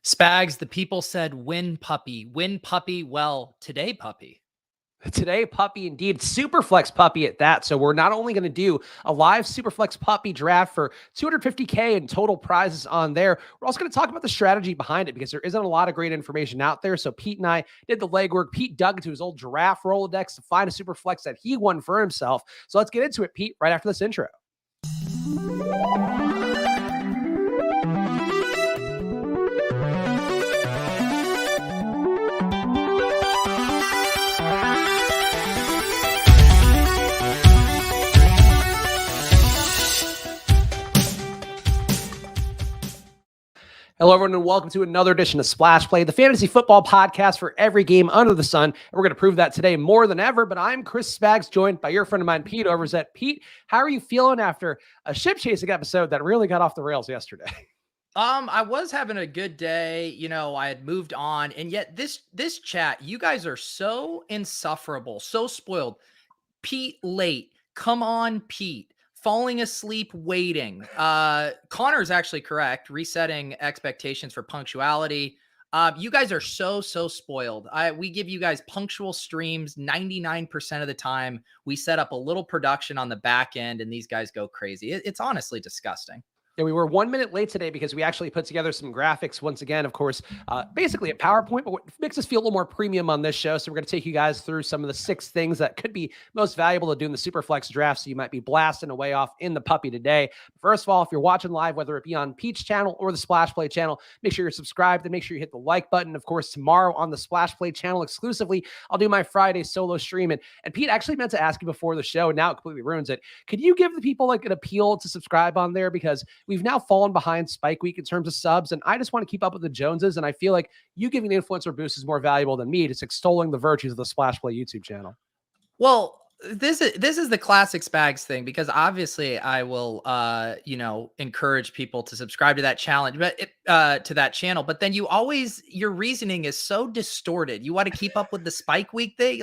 Spags, the people said win puppy. Win puppy. Well, today puppy. Today, puppy indeed. Superflex Puppy at that. So we're not only going to do a live Superflex Puppy draft for $250K in total prizes on there, we're also going to talk about the strategy behind it because there isn't a lot of great information out there. So Pete and I did the legwork. Pete dug into his old giraffe Rolodex to find a Superflex that he won for himself. So let's get into it, Pete, right after this intro. Hello, everyone, and welcome to another edition of Splash Play, the fantasy football podcast for every game under the sun. And we're going to prove that today more than ever. But I'm Chris Spags, joined by your friend of mine, Pete Overzet. Pete, how are you feeling after a ship chasing episode that really got off the rails yesterday? I was having a good day. I had moved on, and yet this chat, you guys are so insufferable, so spoiled. Pete late. Come on, Pete. Falling asleep waiting. Connor's actually correct. Resetting expectations for punctuality. You guys are so spoiled. We give you guys punctual streams 99% of the time. We set up a little production on the back end, and these guys go crazy. It's honestly disgusting. Yeah, we were 1 minute late today because we actually put together some graphics once again, of course, basically a PowerPoint, but what makes us feel a little more premium on this show. So we're going to take you guys through some of the 6 things that could be most valuable to do in the Superflex draft. So you might be blasting away off in the puppy today. First of all, if you're watching live, whether it be on Pete's channel or the Splash Play channel, make sure you're subscribed and make sure you hit the like button. Of course, tomorrow on the Splash Play channel exclusively, I'll do my Friday solo stream. And Pete actually meant to ask you before the show. Now it completely ruins it. Could you give the people like an appeal to subscribe on there? Because we've now fallen behind Spike Week in terms of subs, and I just want to keep up with the Joneses, and I feel like you giving the influencer boost is more valuable than me just extolling the virtues of the Splash Play YouTube channel. Well, this is the classic Spags thing, because obviously I will encourage people to subscribe to that challenge, but to that channel. But then your reasoning is so distorted. You want to keep up with the Spike Week thing.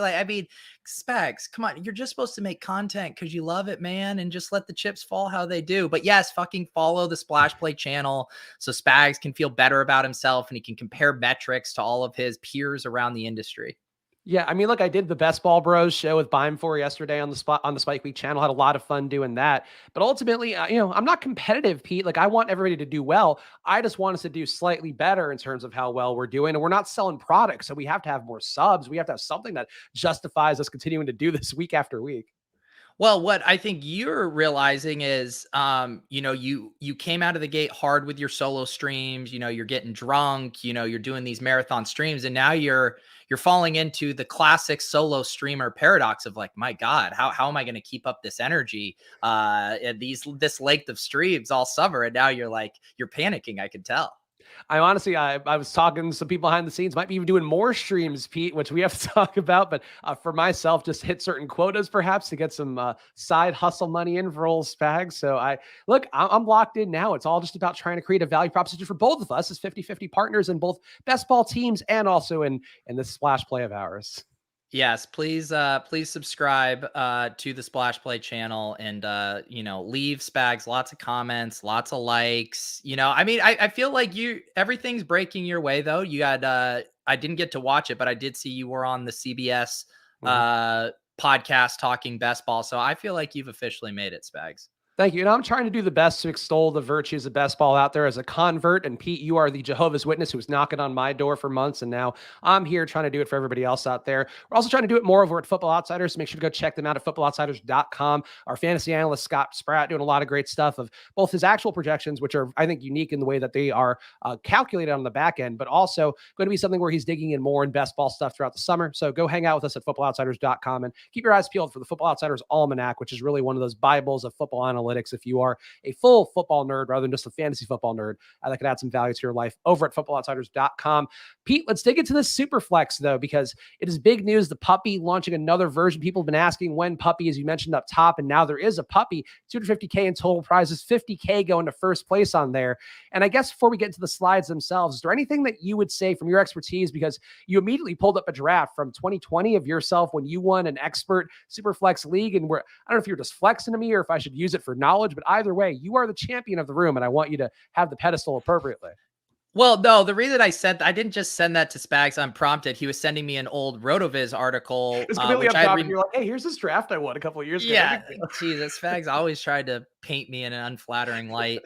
Spags, come on, you're just supposed to make content because you love it, man, and just let the chips fall how they do. But yes, fucking follow the Splash Play channel so Spags can feel better about himself and he can compare metrics to all of his peers around the industry. Yeah, I mean, look, I did the Best Ball Bros show with Bime4 yesterday on the Spike Week channel. Had a lot of fun doing that. But ultimately, I'm not competitive, Pete. Like, I want everybody to do well. I just want us to do slightly better in terms of how well we're doing. And we're not selling products, so we have to have more subs. We have to have something that justifies us continuing to do this week after week. Well, what I think you're realizing is, you came out of the gate hard with your solo streams. You're getting drunk. You're doing these marathon streams, and now you're falling into the classic solo streamer paradox of like, my God, how am I going to keep up this energy this length of streams all summer? And now you're panicking. I can tell. I was talking to some people behind the scenes, might be even doing more streams, Pete, which we have to talk about. But for myself, just hit certain quotas perhaps to get some side hustle money in for old Spags. So I'm locked in now. It's all just about trying to create a value proposition for both of us as 50-50 partners in both best ball teams and also in this Splash Play of ours. Yes, please subscribe to the Splash Play channel and leave Spags lots of comments, lots of likes. I feel like everything's breaking your way though. You got I didn't get to watch it, but I did see you were on the CBS podcast talking best ball. So I feel like you've officially made it, Spags. Thank you. And I'm trying to do the best to extol the virtues of best ball out there as a convert. And Pete, you are the Jehovah's Witness who was knocking on my door for months. And now I'm here trying to do it for everybody else out there. We're also trying to do it more over at Football Outsiders. So make sure to go check them out at footballoutsiders.com. Our fantasy analyst, Scott Spratt, doing a lot of great stuff of both his actual projections, which are, I think, unique in the way that they are calculated on the back end, but also going to be something where he's digging in more in best ball stuff throughout the summer. So go hang out with us at footballoutsiders.com and keep your eyes peeled for the Football Outsiders Almanac, which is really one of those Bibles of football analytics. If you are a full football nerd rather than just a fantasy football nerd, that could add some value to your life over at footballoutsiders.com. Pete, let's dig into this Superflex though, because it is big news. The puppy launching another version. People have been asking when puppy, as you mentioned up top, and now there is a puppy. 250K in total prizes, 50K going to first place on there. And I guess before we get into the slides themselves, is there anything that you would say from your expertise, because you immediately pulled up a draft from 2020 of yourself when you won an expert Superflex league, and I don't know if you're just flexing to me or if I should use it for knowledge, but either way, you are the champion of the room, and I want you to have the pedestal appropriately. Well, no, the reason I didn't just send that to Spags unprompted. He was sending me an old RotoViz article, It's completely which I had unprompted. You're like, hey, here's this draft I won a couple of years ago. No yeah, big deal. Jesus, Spags always tried to paint me in an unflattering light.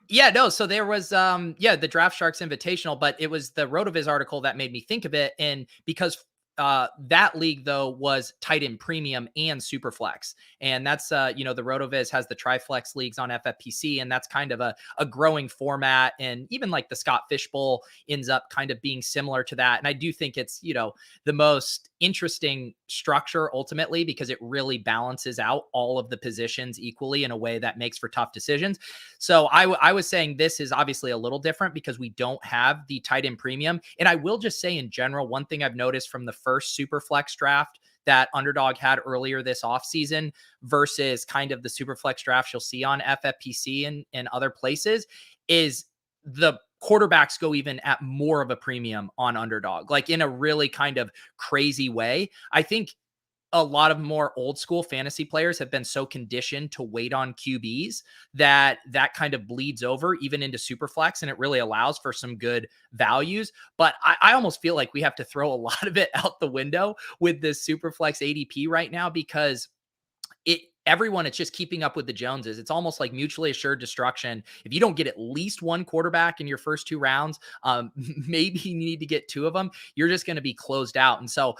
Yeah, no, so there was yeah, the Draft Sharks Invitational, but it was the RotoViz article that made me think of it. And because that league though was tight end premium and superflex. And that's the RotoViz has the triflex leagues on FFPC, and that's kind of a growing format. And even like the Scott Fish Bowl ends up kind of being similar to that. And I do think it's, the most interesting structure ultimately because it really balances out all of the positions equally in a way that makes for tough decisions. So I was saying this is obviously a little different because we don't have the tight end premium. And I will just say in general, one thing I've noticed from the first super flex draft that Underdog had earlier this offseason versus kind of the super flex drafts you'll see on FFPC and other places is the quarterbacks go even at more of a premium on Underdog, like in a really kind of crazy way. I think a lot of more old school fantasy players have been so conditioned to wait on QBs that kind of bleeds over even into Superflex, and it really allows for some good values. But I almost feel like we have to throw a lot of it out the window with this Superflex ADP right now because everyone it's just keeping up with the Joneses. It's almost like mutually assured destruction. If you don't get at least one quarterback in your first two rounds, maybe you need to get two of them, you're just going to be closed out. And so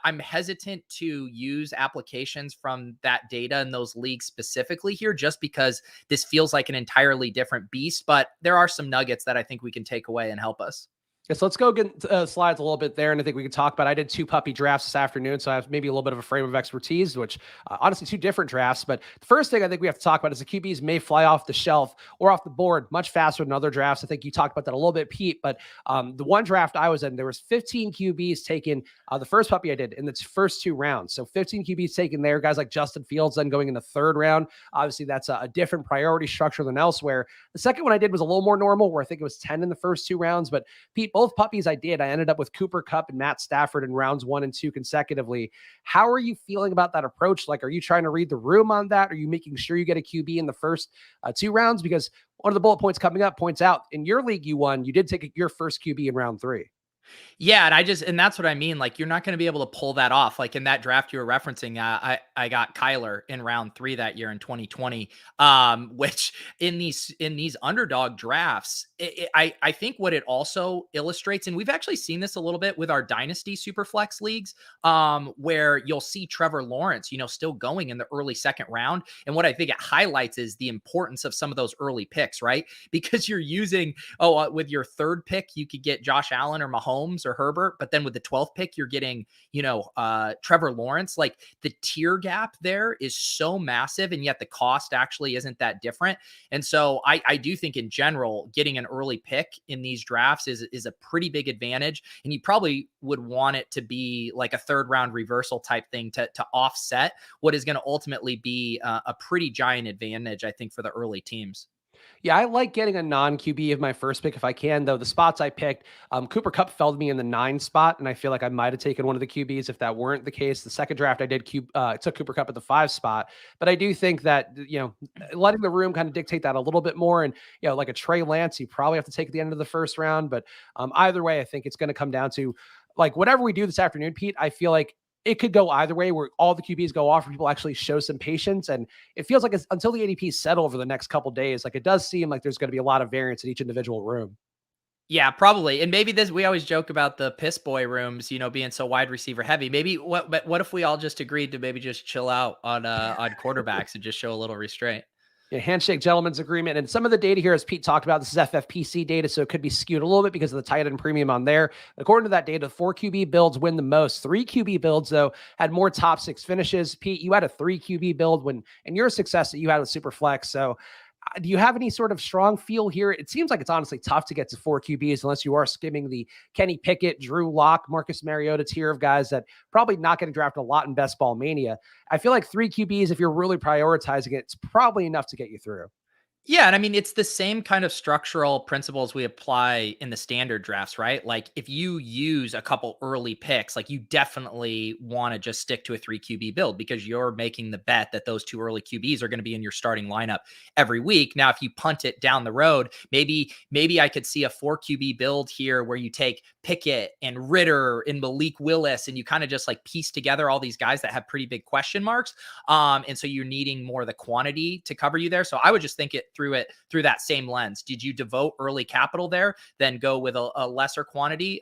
I'm hesitant to use applications from that data in those leagues specifically here, just because this feels like an entirely different beast. But there are some nuggets that I think we can take away and help us. Yeah, so let's go get slides a little bit there, and I think we can talk about. I did 2 puppy drafts this afternoon, so I have maybe a little bit of a frame of expertise, which honestly 2 different drafts. But the first thing I think we have to talk about is the QBs may fly off the shelf or off the board much faster than other drafts. I think you talked about that a little bit, Pete. But the one draft I was in, there was 15 QBs taken. The first puppy I did in the first 2 rounds, so 15 QBs taken there. Guys like Justin Fields then going in the 3rd round. Obviously, that's a different priority structure than elsewhere. The second one I did was a little more normal, where I think it was 10 in the first 2 rounds. But Pete, both puppies I did, I ended up with Cooper Kupp and Matt Stafford in rounds 1 and 2 consecutively. How are you feeling about that approach? Like, are you trying to read the room on that? Are you making sure you get a QB in the first 2 rounds? Because one of the bullet points coming up points out in your league you won, you did take your first QB in round 3. Yeah, and that's what I mean. Like, you're not going to be able to pull that off. Like in that draft you were referencing, I got Kyler in round 3 that year in 2020. Which in these underdog drafts, I think what it also illustrates, and we've actually seen this a little bit with our dynasty superflex leagues, where you'll see Trevor Lawrence, still going in the early 2nd round. And what I think it highlights is the importance of some of those early picks, right? Because you're using, with your 3rd pick, you could get Josh Allen or Mahomes or Herbert, but then with the 12th pick, you're getting, Trevor Lawrence. Like, the tier gap there is so massive, and yet the cost actually isn't that different. And so I do think in general, getting an early pick in these drafts is a pretty big advantage. And you probably would want it to be like a 3rd round reversal type thing to offset what is going to ultimately be a pretty giant advantage, I think, for the early teams. Yeah, I like getting a non-QB of my first pick if I can, though. The spots I picked, Cooper Kupp fell to me in the 9 spot, and I feel like I might have taken one of the QBs if that weren't the case. The second draft I did took Cooper Kupp at the 5 spot, but I do think that, letting the room kind of dictate that a little bit more, and, like a Trey Lance, you probably have to take at the end of the first round, but either way, I think it's going to come down to, like, whatever we do this afternoon, Pete, I feel like it could go either way, where all the QBs go off, or people actually show some patience. And it feels like until the ADPs settle over the next couple days, like, it does seem like there's going to be a lot of variance in each individual room. Yeah, probably. And maybe we always joke about the piss boy rooms, being so wide receiver heavy. Maybe what if we all just agreed to maybe just chill out on quarterbacks and just show a little restraint? Yeah, handshake gentleman's agreement. And some of the data here, as Pete talked about, this is FFPC data, so it could be skewed a little bit because of the tight end premium on there. According to that data, 4 QB builds win the most. 3 QB builds, though, had more top 6 finishes. Pete, you had a 3 QB build and your success that you had with Superflex. So do you have any sort of strong feel here? It seems like it's honestly tough to get to 4 QBs unless you are skimming the Kenny Pickett, Drew Lock, Marcus Mariota tier of guys that probably not getting drafted a lot in Best Ball Mania. I feel like 3 QBs, if you're really prioritizing it, it's probably enough to get you through. Yeah, and I mean, it's the same kind of structural principles we apply in the standard drafts, right? Like if you use a couple early picks, like you definitely want to just stick to a 3 QB build because you're making the bet that those two early QBs are going to be in your starting lineup every week. Now, if you punt it down the road, maybe I could see a 4 QB build here where you take Pickett and Ritter and Malik Willis and you kind of just like piece together all these guys that have pretty big question marks. And so you're needing more of the quantity to cover you there. So I would just think it through that same lens. Did you devote early capital there, then go with a lesser quantity,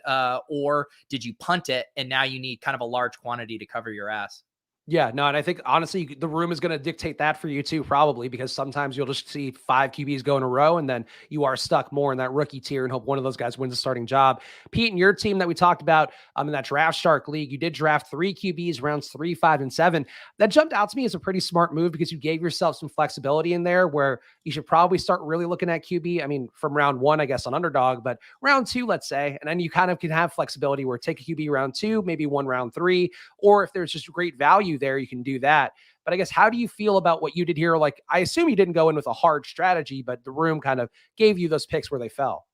or did you punt it and now you need kind of a large quantity to cover your ass? Yeah, no, and I think honestly, the room is going to dictate that for you too, probably because sometimes you'll just see 5 QBs go in a row, and then you are stuck more in that rookie tier and hope one of those guys wins a starting job. Pete, and your team that we talked about in that Draft Shark League, you did draft 3 QBs, rounds 3, 5, and 7. That jumped out to me as a pretty smart move because you gave yourself some flexibility in there where you should probably start really looking at QB. I mean, from round 1, I guess on Underdog, but round 2, let's say, and then you kind of can have flexibility where take a QB round 2, maybe one round 3, or if there's just great value there, you can do that. But I guess, how do you feel about what you did here? Like, I assume you didn't go in with a hard strategy, but the room kind of gave you those picks where they fell.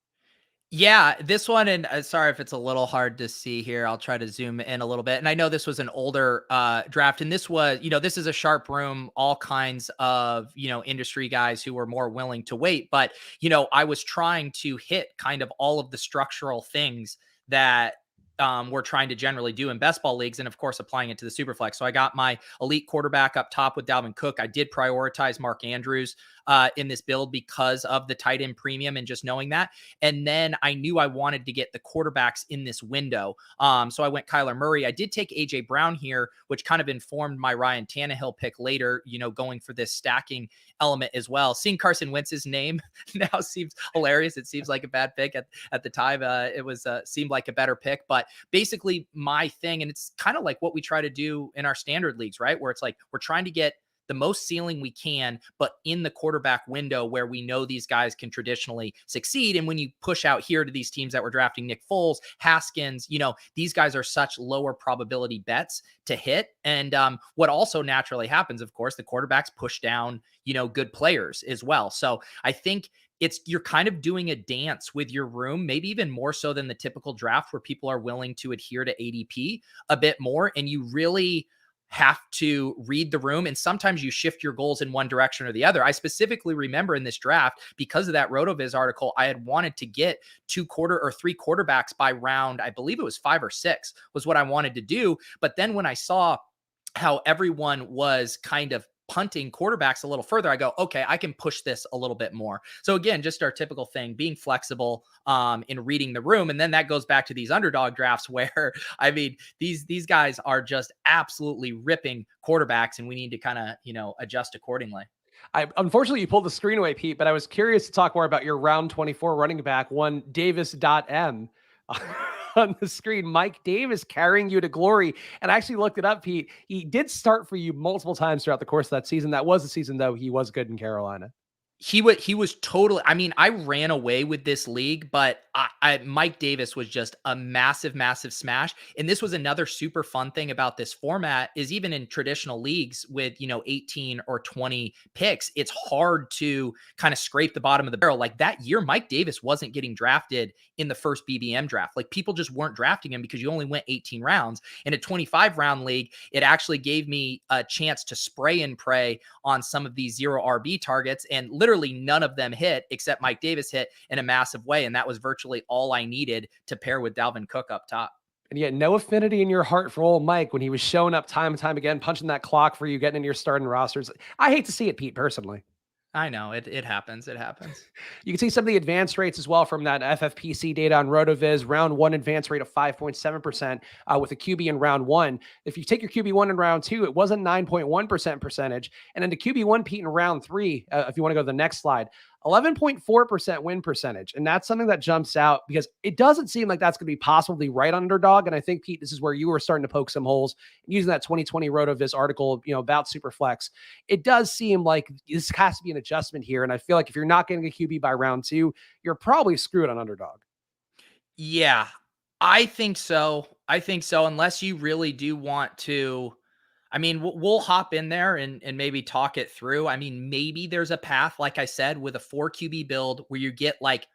Yeah, this one, and sorry if it's a little hard to see here. I'll try to zoom in a little bit. And I know this was an older draft, and this was, this is a sharp room, all kinds of, industry guys who were more willing to wait. But, I was trying to hit kind of all of the structural things that we're trying to generally do in best ball leagues, and of course applying it to the Superflex. So I got my elite quarterback up top with Dalvin Cook. I did prioritize Mark Andrews in this build because of the tight end premium and just knowing that. And then I knew I wanted to get the quarterbacks in this window. So I went Kyler Murray. I did take AJ Brown here, which kind of informed my Ryan Tannehill pick later, going for this stacking element as well. Seeing Carson Wentz's name now seems hilarious. It seems like a bad pick at the time. It was seemed like a better pick, but basically my thing, and it's kind of like what we try to do in our standard leagues, right? Where it's like we're trying to get the most ceiling we can, but in the quarterback window where we know these guys can traditionally succeed. And when you push out here to these teams that were drafting Nick Foles, Haskins, these guys are such lower probability bets to hit. And what also naturally happens, of course, the quarterbacks push down, good players as well. So I think you're kind of doing a dance with your room, maybe even more so than the typical draft where people are willing to adhere to ADP a bit more. And you really have to read the room. And sometimes you shift your goals in one direction or the other. I specifically remember in this draft, because of that RotoViz article, I had wanted to get 3 quarterbacks by round, I believe it was 5 or 6 was what I wanted to do. But then when I saw how everyone was kind of punting quarterbacks a little further, I go, okay, I can push this a little bit more. So again, just our typical thing, being flexible in reading the room. And then that goes back to these underdog drafts where, I mean, these guys are just absolutely ripping quarterbacks, and we need to kind of, adjust accordingly. I unfortunately you pulled the screen away, Pete, but I was curious to talk more about your round 24 running back, one Davis.M. on the screen. Mike Davis carrying you to glory. And I actually looked it up, Pete. He did start for you multiple times throughout the course of that season. That was the season, though, he was good in Carolina. He was totally, I mean, I ran away with this league, but Mike Davis was just a massive, massive smash. And this was another super fun thing about this format is even in traditional leagues with, 18 or 20 picks, it's hard to kind of scrape the bottom of the barrel. Like that year, Mike Davis wasn't getting drafted in the first BBM draft. Like people just weren't drafting him because you only went 18 rounds. In a 25 round league, it actually gave me a chance to spray and pray on some of these zero RB targets, and literally none of them hit except Mike Davis hit in a massive way. And that was virtually all I needed to pair with Dalvin Cook up top. And yet, no affinity in your heart for old Mike when he was showing up time and time again, punching that clock for you, getting into your starting rosters. I hate to see it, Pete, personally. I know it happens. It happens. You can see some of the advance rates as well from that FFPC data on RotoViz. Round 1 advance rate of 5.7% with a QB in round 1. If you take your QB1 in round 2, it was a 9.1% percentage. And then the QB1, Pete, in round 3, if you want to go to the next slide, 11.4% win percentage. And that's something that jumps out because it doesn't seem like that's going to be possibly right on Underdog. And I think, Pete, this is where you were starting to poke some holes using that 2020 RotoViz article, about Superflex. It does seem like this has to be an adjustment here. And I feel like if you're not getting a QB by round 2, you're probably screwed on Underdog. Yeah, I think so. Unless you really do want to I mean, we'll hop in there and maybe talk it through. I mean, maybe there's a path, like I said, with a 4 QB build where you get like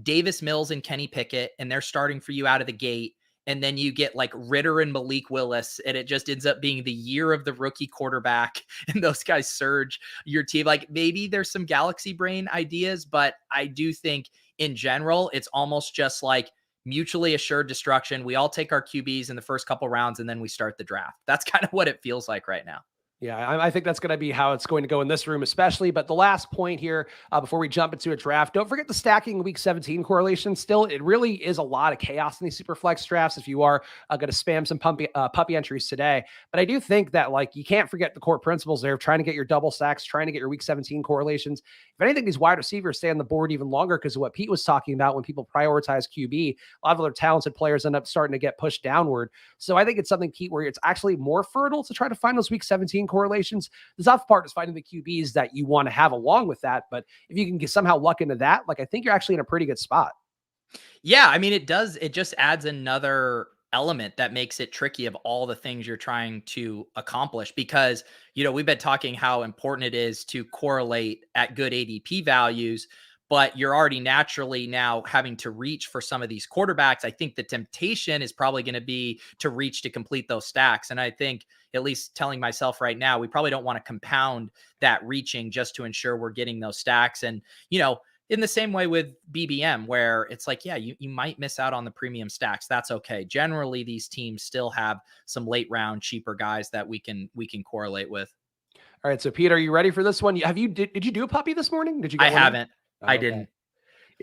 Davis Mills and Kenny Pickett, and they're starting for you out of the gate. And then you get like Ritter and Malik Willis, and it just ends up being the year of the rookie quarterback, and those guys surge your team. Like maybe there's some galaxy brain ideas, but I do think in general, it's almost just like mutually assured destruction. We all take our QBs in the first couple rounds, and then we start the draft. That's kind of what it feels like right now. Yeah, I think that's going to be how it's going to go in this room, especially. But the last point here, before we jump into a draft, don't forget the stacking week 17 correlation. Still, it really is a lot of chaos in these super flex drafts if you are going to spam some puppy entries today. But I do think that like you can't forget the core principles there of trying to get your double stacks, trying to get your week 17 correlations. If anything, these wide receivers stay on the board even longer because of what Pete was talking about when people prioritize QB. A lot of other talented players end up starting to get pushed downward. So I think it's something, Pete, where it's actually more fertile to try to find those week 17 correlations. The tough part is finding the QBs that you want to have along with that. But if you can get somehow luck into that, like I think you're actually in a pretty good spot. Yeah, I mean, it does. It just adds another element that makes it tricky of all the things you're trying to accomplish because, we've been talking how important it is to correlate at good ADP values, but you're already naturally now having to reach for some of these quarterbacks. I think the temptation is probably going to be to reach to complete those stacks. And I think, at least telling myself right now, we probably don't want to compound that reaching just to ensure we're getting those stacks. And, in the same way with BBM, where it's like, yeah, you might miss out on the premium stacks. That's okay. Generally, these teams still have some late round cheaper guys that we can correlate with. All right. So, Pete, are you ready for this one? Did you do a puppy this morning? Did you I get one in? haven't. Oh, I okay. didn't.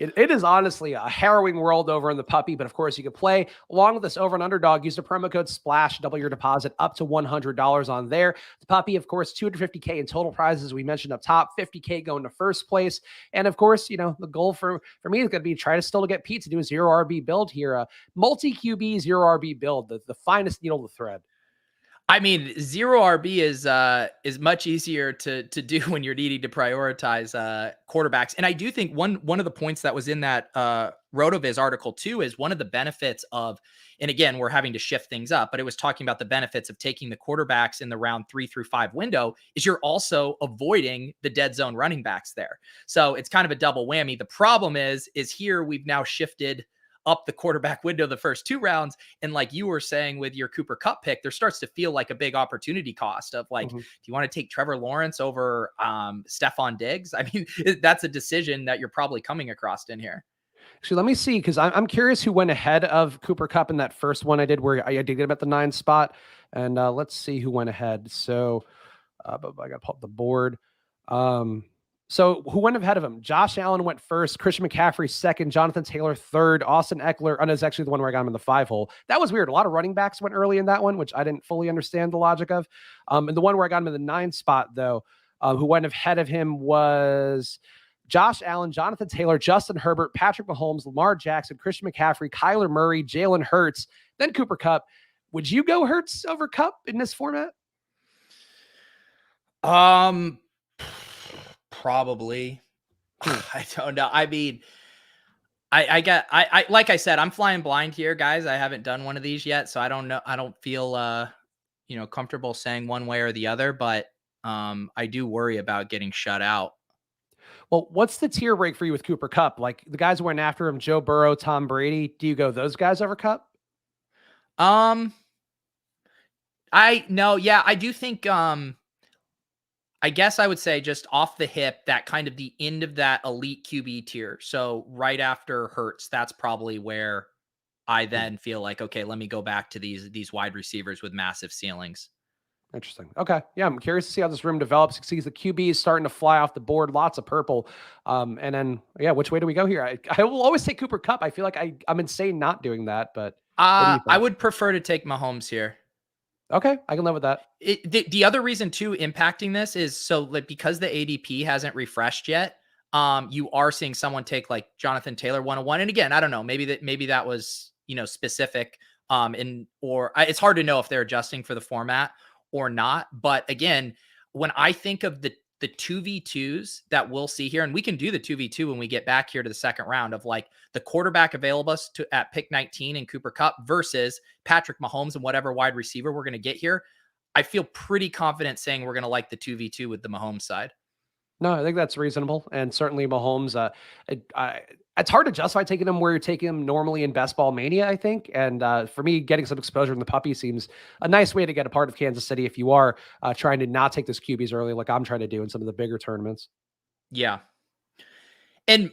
It is honestly a harrowing world over in the puppy, but of course you can play along with this over an Underdog. Use the promo code SPLASH, double your deposit up to $100 on there. The puppy, of course, $250K in total prizes. We mentioned up top, $50K going to first place. And of course, the goal for me is going to be try to still get Pete to do a 0 RB build here. A multi QB 0 RB build, the finest needle to thread. I mean, 0 RB is much easier to do when you're needing to prioritize quarterbacks. And I do think one of the points that was in that RotoViz article too is one of the benefits of, and again, we're having to shift things up, but it was talking about the benefits of taking the quarterbacks in the round 3 through 5 window is you're also avoiding the dead zone running backs there. So it's kind of a double whammy. The problem is here we've now shifted up the quarterback window the first 2 rounds. And like you were saying with your Cooper Kupp pick, there starts to feel like a big opportunity cost of like, do you want to take Trevor Lawrence over Stephon Diggs? I mean, that's a decision that you're probably coming across in here. Actually, let me see, because I'm curious who went ahead of Cooper Kupp in that first one I did where I did get him at the 9 spot. And let's see who went ahead. So but I got to pull up the board. So who went ahead of him? Josh Allen went first, Christian McCaffrey second, Jonathan Taylor third, Austin Eckler. And it's actually the one where I got him in the 5 hole. That was weird. A lot of running backs went early in that one, which I didn't fully understand the logic of. And the one where I got him in the 9 spot, though, who went ahead of him was Josh Allen, Jonathan Taylor, Justin Herbert, Patrick Mahomes, Lamar Jackson, Christian McCaffrey, Kyler Murray, Jalen Hurts, then Cooper Kupp. Would you go Hurts over Kupp in this format? Probably. I don't know. I mean, I like I said, I'm flying blind here, guys. I haven't done one of these yet, so I don't know. I don't feel comfortable saying one way or the other, but I do worry about getting shut out. Well, what's the tier break for you with Cooper Kupp? Like the guys who went after him, Joe Burrow, Tom Brady. Do you go those guys over Kupp? I do think I guess I would say just off the hip, that kind of the end of that elite QB tier. So right after Hurts, that's probably where I then feel like, okay, let me go back to these wide receivers with massive ceilings. Interesting. Okay. Yeah, I'm curious to see how this room develops. See the QB is starting to fly off the board, lots of purple. And then, which way do we go here? I will always take Cooper Kupp. I feel like I'm insane not doing that, but I would prefer to take Mahomes here. Okay, I can live with that. The other reason too impacting this is so like because the ADP hasn't refreshed yet, you are seeing someone take like Jonathan Taylor 101. And again, I don't know, maybe that was specific, or it's hard to know if they're adjusting for the format or not. But again, when I think of the 2v2s that we'll see here, and we can do the 2v2 when we get back here to the second round of like the quarterback available at pick 19 and Cooper Kupp versus Patrick Mahomes and whatever wide receiver we're going to get here. I feel pretty confident saying we're going to like the 2v2 with the Mahomes side. No, I think that's reasonable, and certainly Mahomes. It's hard to justify taking him where you're taking him normally in Best Ball Mania, I think. And for me, getting some exposure in the puppy seems a nice way to get a part of Kansas City if you are trying to not take those QBs early, like I'm trying to do in some of the bigger tournaments. Yeah. And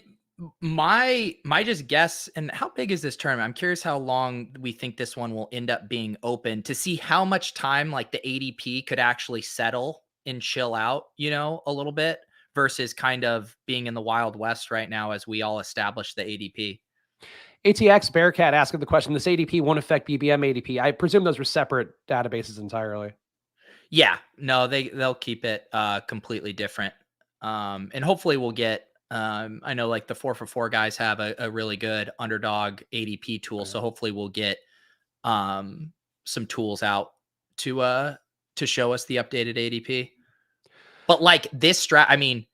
my just guess, and how big is this tournament? I'm curious how long we think this one will end up being open to see how much time like the ADP could actually settle and chill out, a little bit versus kind of being in the Wild West right now as we all establish the ADP. ATX Bearcat asking the question: this ADP won't affect BBM ADP. I presume those were separate databases entirely. Yeah, no, they'll keep it completely different. And hopefully we'll get I know like the 4for4 guys have a really good underdog ADP tool. So hopefully we'll get some tools out to show us the updated ADP. But like this strat, I mean,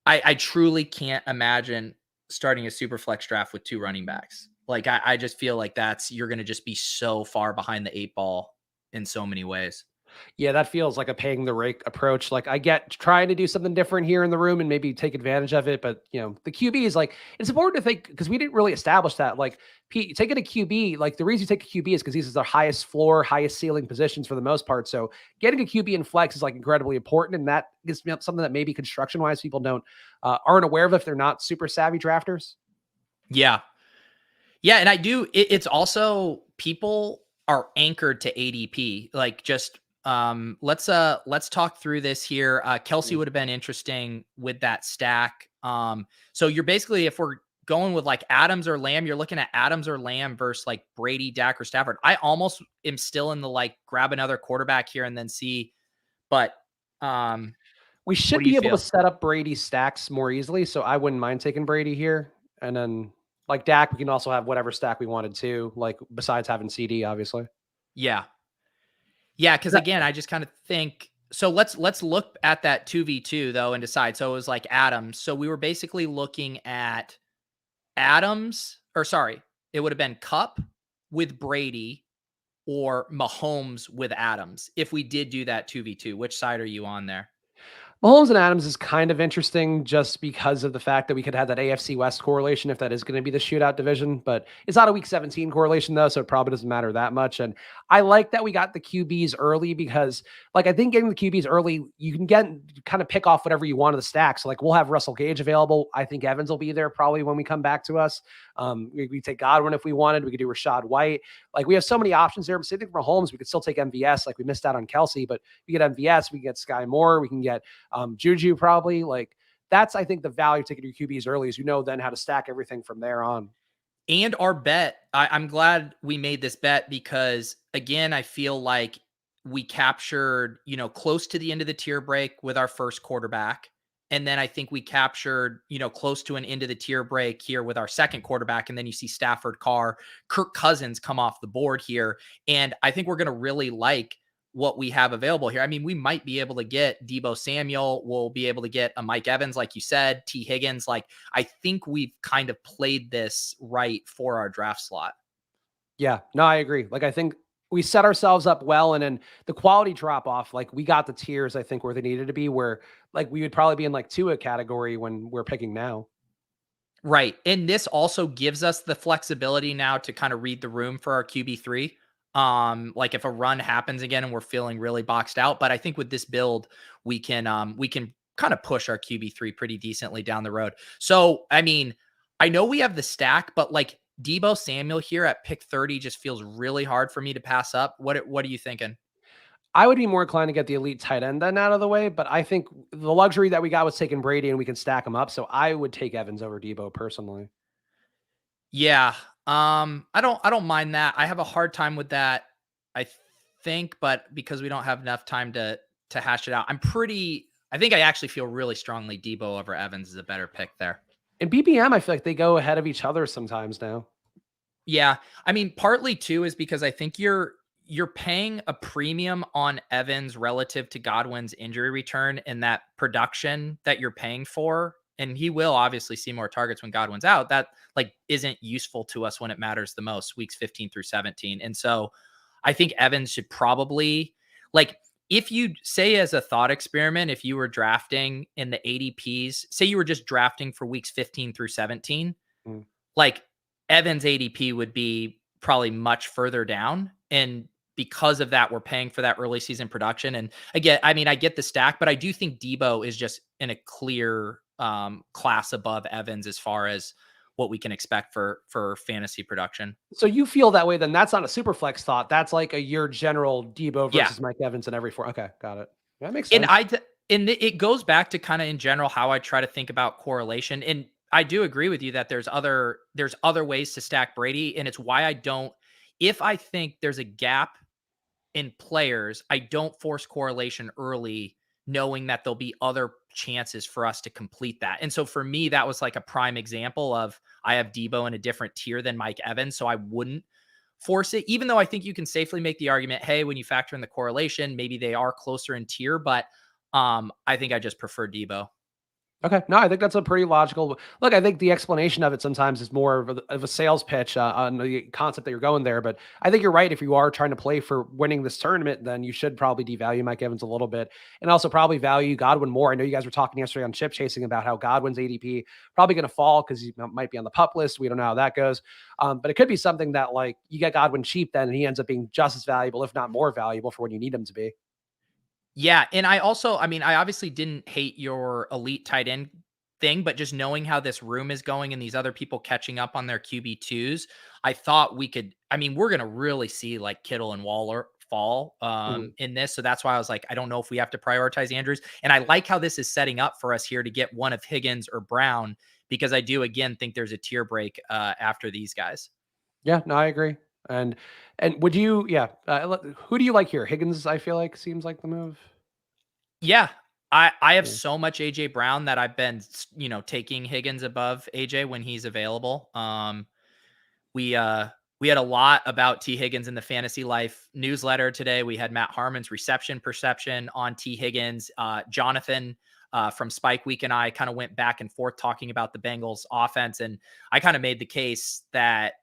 I truly can't imagine starting a super flex draft with 2 running backs. Like I just feel like you're gonna just be so far behind the 8 ball in so many ways. Yeah, that feels like a paying the rake approach. Like I get trying to do something different here in the room and maybe take advantage of it, but the QB is like it's important to think because we didn't really establish that. Like Pete, taking a QB, like the reason you take a QB is because these are the highest floor, highest ceiling positions for the most part. So getting a QB in flex is like incredibly important, and that is something that maybe construction wise people aren't aware of if they're not super savvy drafters. Yeah. Yeah, and I do it's also people are anchored to ADP. Like just let's talk through this here. Kelsey would have been interesting with that stack. So you're basically, if we're going with like Adams or Lamb, you're looking at Adams or Lamb versus like Brady, Dak, or Stafford. I almost am still in the like grab another quarterback here and then see, but We what should do you be able to feel? set up Brady stacks more easily, so I wouldn't mind taking Brady here. And then, like Dak, we can also have whatever stack we wanted to, like besides having CD, obviously. Yeah. Yeah, because That- again, I just kind of think so. Let's look at that 2v2 though and decide. So it was like Adams. So we were basically looking at Adams, or sorry, it would have been Cup with Brady or Mahomes with Adams. If we did do that 2v2, which side are you on there? Mahomes and Adams is kind of interesting just because of the fact that we could have that AFC West correlation if that is going to be the shootout division. But it's not a week 17 correlation, though, so it probably doesn't matter that much. And I like that we got the QBs early because, like, I think getting the QBs early, you can kind of pick off whatever you want of the stack. So, like, we'll have Russell Gage available. I think Evans will be there probably when we come back to us. We take Godwin if we wanted. We could do Rashad White. Like, we have so many options there. But same thing for Mahomes. We could still take MVS. Like, we missed out on Kelsey, but we get MVS. We can get Sky Moore. We can get Juju probably. Like that's I think the value of taking your QBs early is then how to stack everything from there on. And our bet, I'm glad we made this bet because again, I feel like we captured, close to the end of the tier break with our first quarterback. And then I think we captured, close to an end of the tier break here with our second quarterback. And then you see Stafford, Carr, Kirk Cousins come off the board here. And I think we're going to really like what we have available here. I mean, we might be able to get Deebo Samuel. We'll be able to get a Mike Evans, like you said, T Higgins. Like, I think we've kind of played this right for our draft slot. Yeah, no, I agree. Like, I think we set ourselves up well, and then the quality drop off, like we got the tiers, I think, where they needed to be, where like we would probably be in like Tua category when we're picking now. Right. And this also gives us the flexibility now to kind of read the room for our QB3. Like if a run happens again and we're feeling really boxed out, but I think with this build, we can kind of push our QB3 pretty decently down the road. So, I mean, I know we have the stack, but like Deebo Samuel here at pick 30 just feels really hard for me to pass up. What are you thinking? I would be more inclined to get the elite tight end then out of the way, but I think the luxury that we got was taking Brady and we can stack them up. So I would take Evans over Debo personally. Yeah. I don't mind that. I have a hard time with that, I think, but because we don't have enough time to hash it out, I think I actually feel really strongly Debo over Evans is a better pick there. In BBM, I feel like they go ahead of each other sometimes now. Yeah. I mean, partly too is because I think you're paying a premium on Evans relative to Godwin's injury return and that production that you're paying for. And he will obviously see more targets when Godwin's out. That like isn't useful to us when it matters the most, weeks 15 through 17. And so I think Evans should probably like if you say as a thought experiment, if you were drafting in the ADPs, say you were just drafting for weeks 15 through 17, Mm. like Evans ADP would be probably much further down. And because of that, we're paying for that early season production. And I get the stack, but I do think Debo is just in a clear class above Evans as far as what we can expect for fantasy production. So you feel that way, then that's not a super flex thought. That's like a your general Debo Yeah. versus Mike Evans in every four. Okay, got it. That makes And sense. it goes back to kind of in general how I try to think about correlation. And I do agree with you that there's other ways to stack Brady, and it's why I don't. If I think there's a gap in players, I don't force correlation early, knowing that there'll be other chances for us to complete that. And so for me, that was like a prime example of I have Debo in a different tier than Mike Evans, so I wouldn't force it, even though I think you can safely make the argument, hey, when you factor in the correlation, maybe they are closer in tier, but I think I just prefer Debo. Okay. No, I think that's a pretty logical look. I think the explanation of it sometimes is more of a sales pitch on the concept that you're going there. But I think you're right. If you are trying to play for winning this tournament, then you should probably devalue Mike Evans a little bit and also probably value Godwin more. I know you guys were talking yesterday on Chip Chasing about how Godwin's ADP probably going to fall because he might be on the pup list. We don't know how that goes. But it could be something that like you get Godwin cheap then and he ends up being just as valuable, if not more valuable for when you need him to be. Yeah, and I obviously didn't hate your elite tight end thing, but just knowing how this room is going and these other people catching up on their QB2s, I thought we could we're going to really see like Kittle and Waller fall Mhm. in this. So that's why I was like, I don't know if we have to prioritize Andrews. And I like how this is setting up for us here to get one of Higgins or Brown, because I do again think there's a tier break after these guys. Yeah, no, I agree. And would you yeah, who do you like here? Higgins, I feel like seems like the move. Yeah. I have Yeah. so much AJ Brown that I've been, taking Higgins above AJ when he's available. We we had a lot about T Higgins in the Fantasy Life newsletter today. We had Matt Harmon's reception perception on T Higgins. Jonathan from Spike Week and I kind of went back and forth talking about the Bengals offense, and I kind of made the case that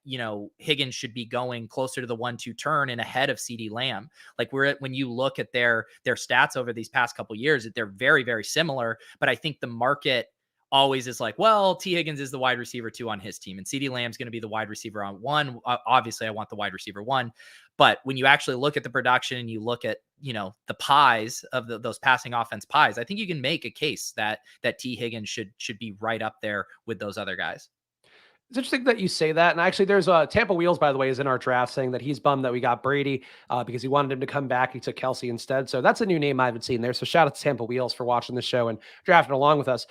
Higgins should be going closer to the 1-2 turn and ahead of CD Lamb. Like when you look at their stats over these past couple years, they're very very similar. But I think the market always is like, well, T Higgins is the wide receiver 2 on his team, and CD Lamb's going to be the wide receiver on 1. Obviously, I want the wide receiver 1, but when you actually look at the production and you look at the pies of those passing offense pies, I think you can make a case that T Higgins should be right up there with those other guys. It's interesting that you say that. And actually, there's Tampa Wheels, by the way, is in our draft saying that he's bummed that we got Brady because he wanted him to come back. He took Kelsey instead. So that's a new name I haven't seen there. So shout out to Tampa Wheels for watching the show and drafting along with us.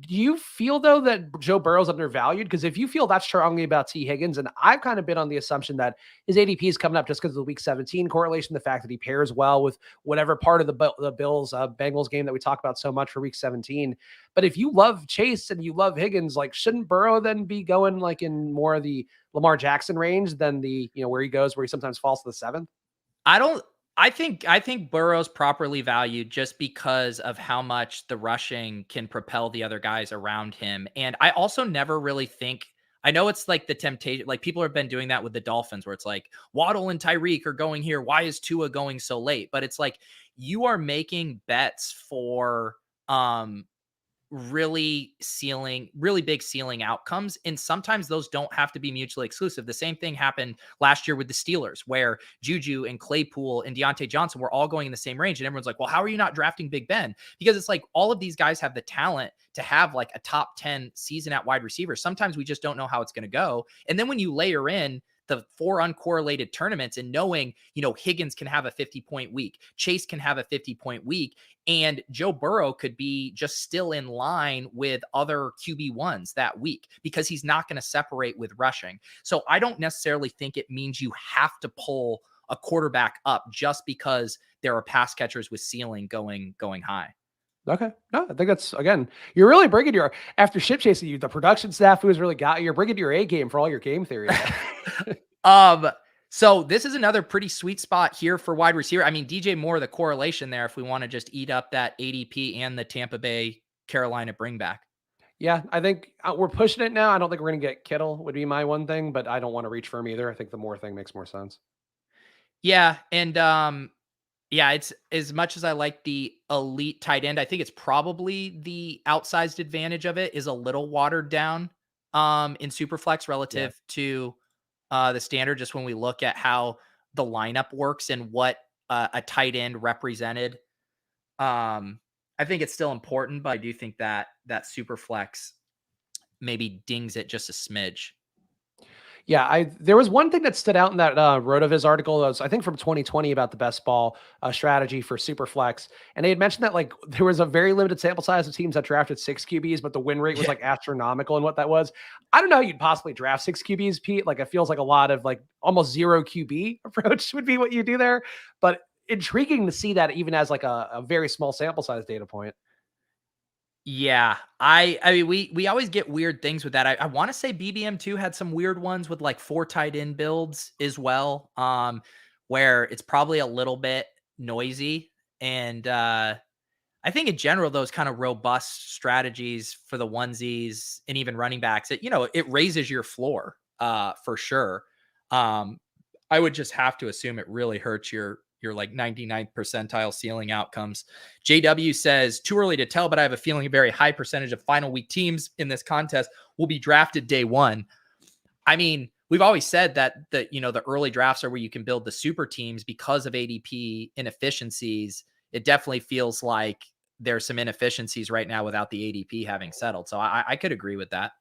Do you feel, though, that Joe Burrow's undervalued? Because if you feel that strongly about T. Higgins, and I've kind of been on the assumption that his ADP is coming up just because of the week 17 correlation, the fact that he pairs well with whatever part of the Bills Bengals game that we talk about so much for week 17. But if you love Chase and you love Higgins, like shouldn't Burrow then be going like in more of the Lamar Jackson range than the, where he goes, where he sometimes falls to the seventh? I don't. I think Burrow's properly valued just because of how much the rushing can propel the other guys around him. And I also never really think. I know it's like the temptation, like people have been doing that with the Dolphins, where it's like Waddle and Tyreek are going here. Why is Tua going so late? But it's like you are making bets for really big ceiling outcomes, and sometimes those don't have to be mutually exclusive. The same thing happened last year with the Steelers, where Juju and Claypool and Deontay Johnson were all going in the same range, and everyone's like, well, how are you not drafting Big Ben? Because it's like all of these guys have the talent to have like a top 10 season at wide receiver. Sometimes we just don't know how it's going to go. And then when you layer in the 4 uncorrelated tournaments and knowing, Higgins can have a 50-point week, Chase can have a 50-point week, and Joe Burrow could be just still in line with other QB1s that week because he's not going to separate with rushing. So I don't necessarily think it means you have to pull a quarterback up just because there are pass catchers with ceiling going high. Okay. No, I think that's, again, you're really bringing after ship chasing you, the production staff who has really got you, you're bringing your A game for all your game theory. um, so this is another pretty sweet spot here for wide receiver. DJ Moore, the correlation there, if we want to just eat up that ADP and the Tampa Bay Carolina bring back. Yeah, I think we're pushing it now. I don't think we're going to get Kittle would be my one thing, but I don't want to reach for him either. I think the Moore thing makes more sense. Yeah. And Yeah, it's as much as I like the elite tight end, I think it's probably the outsized advantage of it is a little watered down in Superflex Yeah. relative to the standard. Just when we look at how the lineup works and what a tight end represented, I think it's still important, but I do think that that Superflex maybe dings it just a smidge. Yeah, I there was one thing that stood out in that Rotoviz article that was, I think, from 2020 about the best ball strategy for Superflex, and they had mentioned that like there was a very limited sample size of teams that drafted six QBs, but the win rate was Yeah. like astronomical. And what that was, I don't know how you'd possibly draft six QBs, Pete. Like it feels like a lot of like almost zero QB approach would be what you do there, but intriguing to see that even as like a very small sample size data point. Yeah, I mean we always get weird things with that. I want to say BBM2 had some weird ones with like four tight end builds as well, where it's probably a little bit noisy. And I think in general those kind of robust strategies for the onesies and even running backs, it raises your floor for sure. Um, I would just have to assume it really hurts your like 99th percentile ceiling outcomes. JW says too early to tell, but I have a feeling a very high percentage of final week teams in this contest will be drafted day one. I mean, we've always said that the early drafts are where you can build the super teams because of ADP inefficiencies. It definitely feels like there's some inefficiencies right now without the ADP having settled. So I could agree with that.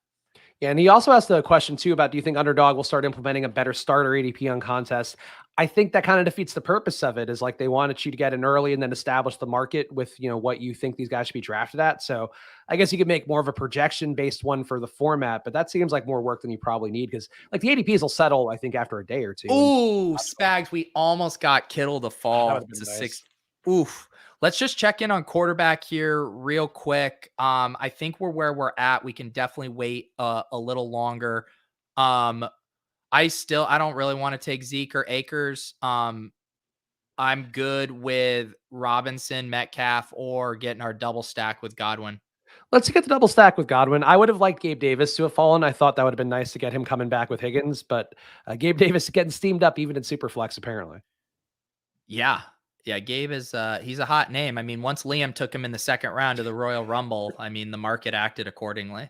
Yeah, and he also asked the question too about, do you think Underdog will start implementing a better starter ADP on contests? I think that kind of defeats the purpose of it. Is like they wanted you to get in early and then establish the market with what you think these guys should be drafted at. So I guess you could make more of a projection based one for the format, but that seems like more work than you probably need because like the ADPs will settle, I think, after a day or two. And Ooh, Spags, we almost got Kittle to that would fall have been to six. nice. Oof. Let's just check in on quarterback here real quick. I think we're where we're at. We can definitely wait a little longer. Um, I don't really want to take Zeke or Akers. I'm good with Robinson, Metcalf, or getting our double stack with Godwin. Let's get the double stack with Godwin. I would have liked Gabe Davis to have fallen. I thought that would have been nice to get him coming back with Higgins, but Gabe Davis getting steamed up even in Superflex apparently. Yeah. Yeah, Gabe is he's a hot name. I mean, once Liam took him in the second round of the Royal Rumble, I mean, the market acted accordingly.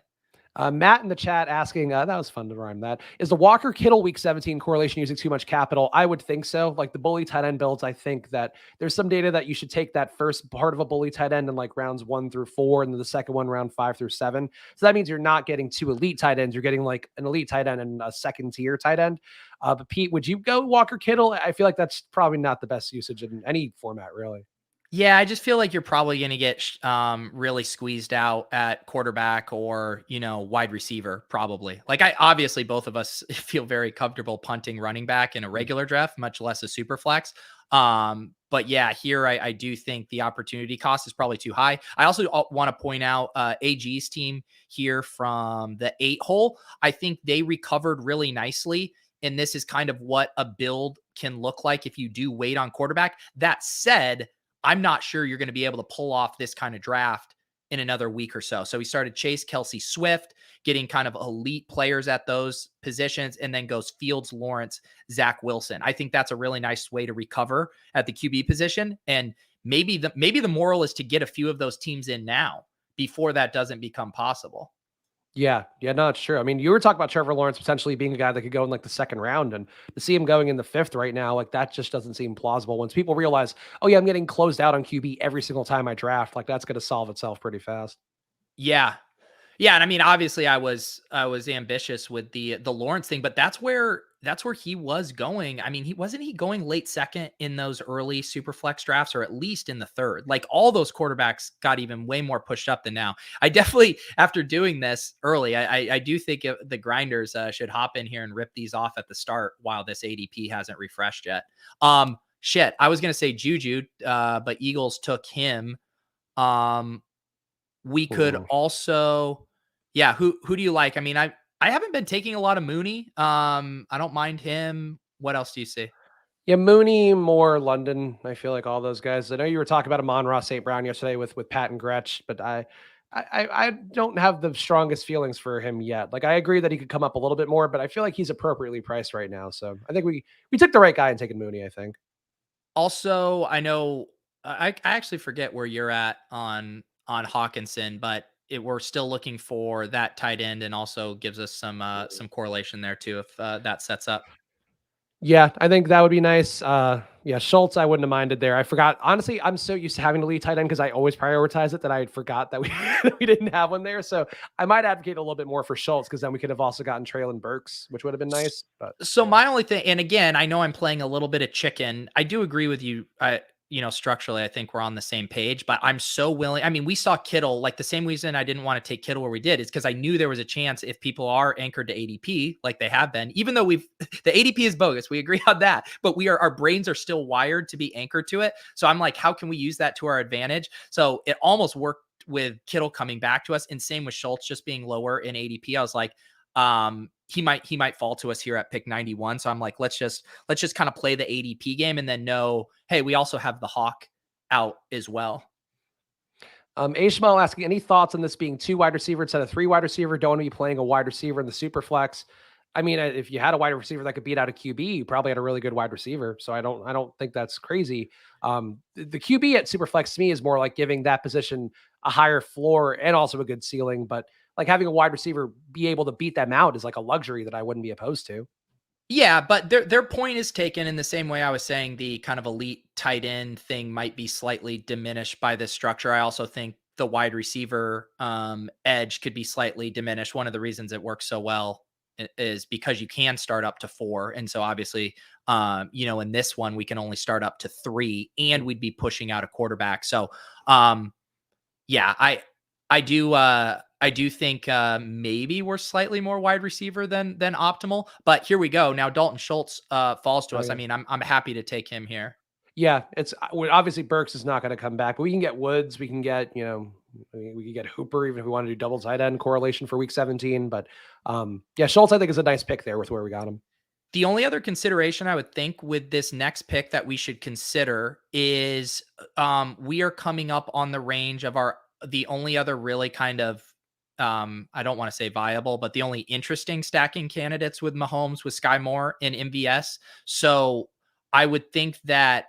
Matt in the chat asking, that was fun to rhyme that. Is the Walker Kittle week 17 correlation using too much capital? I would think so. Like the bully tight end builds, I think that there's some data that you should take that first part of a bully tight end in like rounds 1 through 4, and then the second one round 5 through 7. So that means you're not getting two elite tight ends. You're getting like an elite tight end and a second tier tight end. But Pete, would you go Walker Kittle? I feel like that's probably not the best usage in any format, really. Yeah, I just feel like you're probably going to get really squeezed out at quarterback or wide receiver. Probably. Like I obviously both of us feel very comfortable punting running back in a regular draft, much less a super flex. But yeah, here I do think the opportunity cost is probably too high. I also want to point out AG's team here from the 8 hole. I think they recovered really nicely. And this is kind of what a build can look like if you do wait on quarterback. That said, I'm not sure you're going to be able to pull off this kind of draft in another week or so. So he started Chase, Kelsey, Swift, getting kind of elite players at those positions, and then goes Fields, Lawrence, Zach Wilson. I think that's a really nice way to recover at the QB position. And maybe the moral is to get a few of those teams in now before that doesn't become possible. Yeah, no, it's true. I mean, you were talking about Trevor Lawrence potentially being a guy that could go in like the second round, and to see him going in the fifth right now, like that just doesn't seem plausible. Once people realize, oh yeah, I'm getting closed out on QB every single time I draft, like that's going to solve itself pretty fast. Yeah, yeah, and I mean, obviously, I was ambitious with the Lawrence thing, but that's where he was going. I mean, he going late second in those early super flex drafts, or at least in the third. Like all those quarterbacks got even way more pushed up than now. I definitely, after doing this early, I do think the grinders should hop in here and rip these off at the start while this ADP hasn't refreshed yet. Shit, I was gonna say Juju, but Eagles took him. Um, we could Mm. also, yeah, who do you like? I mean, I haven't been taking a lot of Mooney. I don't mind him. What else do you see? Yeah, Mooney, Moore, London. I feel like all those guys. I know you were talking about Amon-Ra St. Brown yesterday with Pat and Gretsch, but I don't have the strongest feelings for him yet. Like I agree that he could come up a little bit more, but I feel like he's appropriately priced right now. So I think we took the right guy in taking Mooney, I think. Also, I know I actually forget where you're at on Hawkinson, but we're still looking for that tight end, and also gives us some correlation there too if that sets up. Yeah, I think that would be nice. Yeah, Schultz, I wouldn't have minded there. I forgot. Honestly, I'm so used to having to lead tight end because I always prioritize it that I forgot that we that we didn't have one there. So I might advocate a little bit more for Schultz because then we could have also gotten Traylon Burks, which would have been S- nice. But So yeah. my only thing, and again, I know I'm playing a little bit of chicken. I do agree with you. Structurally, I think we're on the same page. But I'm so willing. I mean, we saw Kittle. Like the same reason I didn't want to take Kittle where we did is because I knew there was a chance if people are anchored to ADP, like they have been. Even though the ADP is bogus, we agree on that. But our brains are still wired to be anchored to it. So I'm like, how can we use that to our advantage? So it almost worked with Kittle coming back to us, and same with Schultz just being lower in ADP. I was like, he might fall to us here at pick 91. So I'm like, let's just kind of play the ADP game and then know, hey, we also have the Hawk out as well. Ishmael asking any thoughts on this being 2 wide receiver instead of 3 wide receiver? Don't want to be playing a wide receiver in the super flex. I mean, if you had a wide receiver that could beat out a QB, you probably had a really good wide receiver. So I don't think that's crazy. The QB at super flex to me is more like giving that position a higher floor and also a good ceiling. But like having a wide receiver be able to beat them out is like a luxury that I wouldn't be opposed to. Yeah, but their point is taken in the same way I was saying the kind of elite tight end thing might be slightly diminished by this structure. I also think the wide receiver edge could be slightly diminished. One of the reasons it works so well is because you can start up to 4. And so obviously, in this one, we can only start up to 3 and we'd be pushing out a quarterback. So yeah, I do think maybe we're slightly more wide receiver than optimal, but here we go. Now Dalton Schultz falls to Oh us. I yeah. mean, I'm happy to take him here. Yeah, it's obviously Burks is not going to come back, but we can get Woods. We can get, we can get Hooper even if we want to do double tight end correlation for week 17. But yeah, Schultz I think is a nice pick there with where we got him. The only other consideration I would think with this next pick that we should consider is we are coming up on the range of the only other really kind of I don't want to say viable, but the only interesting stacking candidates with Mahomes with Sky Moore in MVS. So I would think that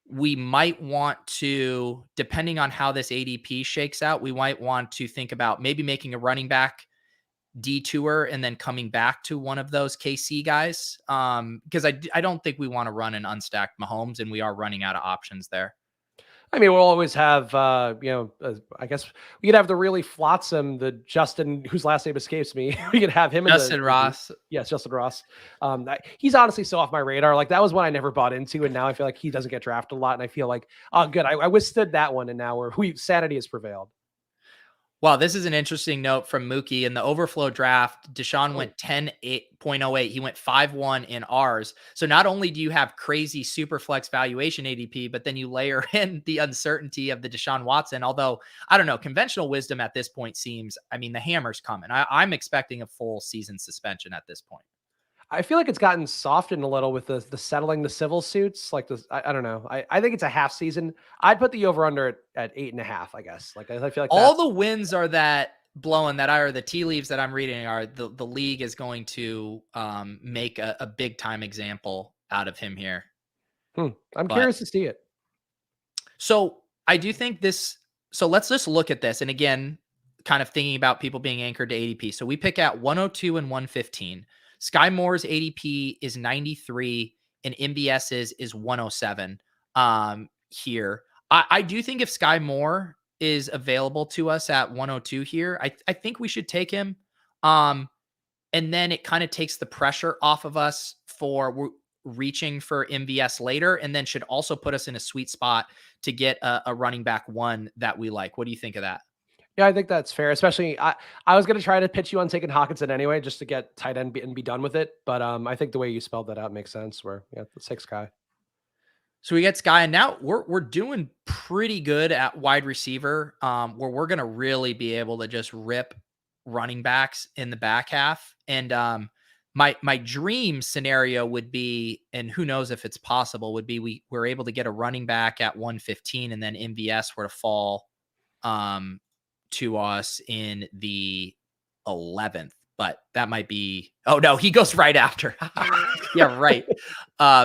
we might want to, depending on how this ADP shakes out, we might want to think about maybe making a running back detour and then coming back to one of those KC guys. Because I don't think we want to run an unstacked Mahomes, and we are running out of options there. I mean, we'll always have, I guess we could have the really flotsam, the Justin, whose last name escapes me. We could have him in Justin Ross. yes, Justin Ross. He's honestly so off my radar. Like that was one I never bought into, and now I feel like he doesn't get drafted a lot, and I feel like, oh, good, I withstood that one, and now sanity has prevailed. Wow, this is an interesting note from Mookie. In the overflow draft, Deshaun Oh, went 10.08. He went 5-1 in ours. So not only do you have crazy super flex valuation ADP, but then you layer in the uncertainty of the Deshaun Watson. Although, I don't know, conventional wisdom at this point seems, I mean, the hammer's coming. I'm expecting a full season suspension at this point. I feel like it's gotten softened a little with the settling the civil suits. Like this, I don't know. I think it's a half season. I'd put the over under at 8.5. I guess. Like I feel like All that's the winds are that blowing that are the tea leaves that I'm reading are the league is going to make a big time example out of him here. I'm But curious to see it. so I do think this. So let's just look at this. And again, kind of thinking about people being anchored to ADP. So we pick at 102 and 115. Sky Moore's ADP is 93 and MBS's is 107 here. I do think if Sky Moore is available to us at 102 here, I think we should take him. And then it kind of takes the pressure off of us for reaching for MVS later, and then should also put us in a sweet spot to get a running back one that we like. What do you think of that? Yeah, I think that's fair. Especially, I was gonna try to pitch you on taking Hawkinson anyway, just to get tight end and be done with it. But I think the way you spelled that out makes sense. Where yeah, the 6 guy. So we get Sky, and now we're doing pretty good at wide receiver, where we're gonna really be able to just rip running backs in the back half. And my dream scenario would be, and who knows if it's possible, would be we're able to get a running back at 115, and then MVS were to fall um to us in the 11th. But that might be, oh no, he goes right after. Yeah, right.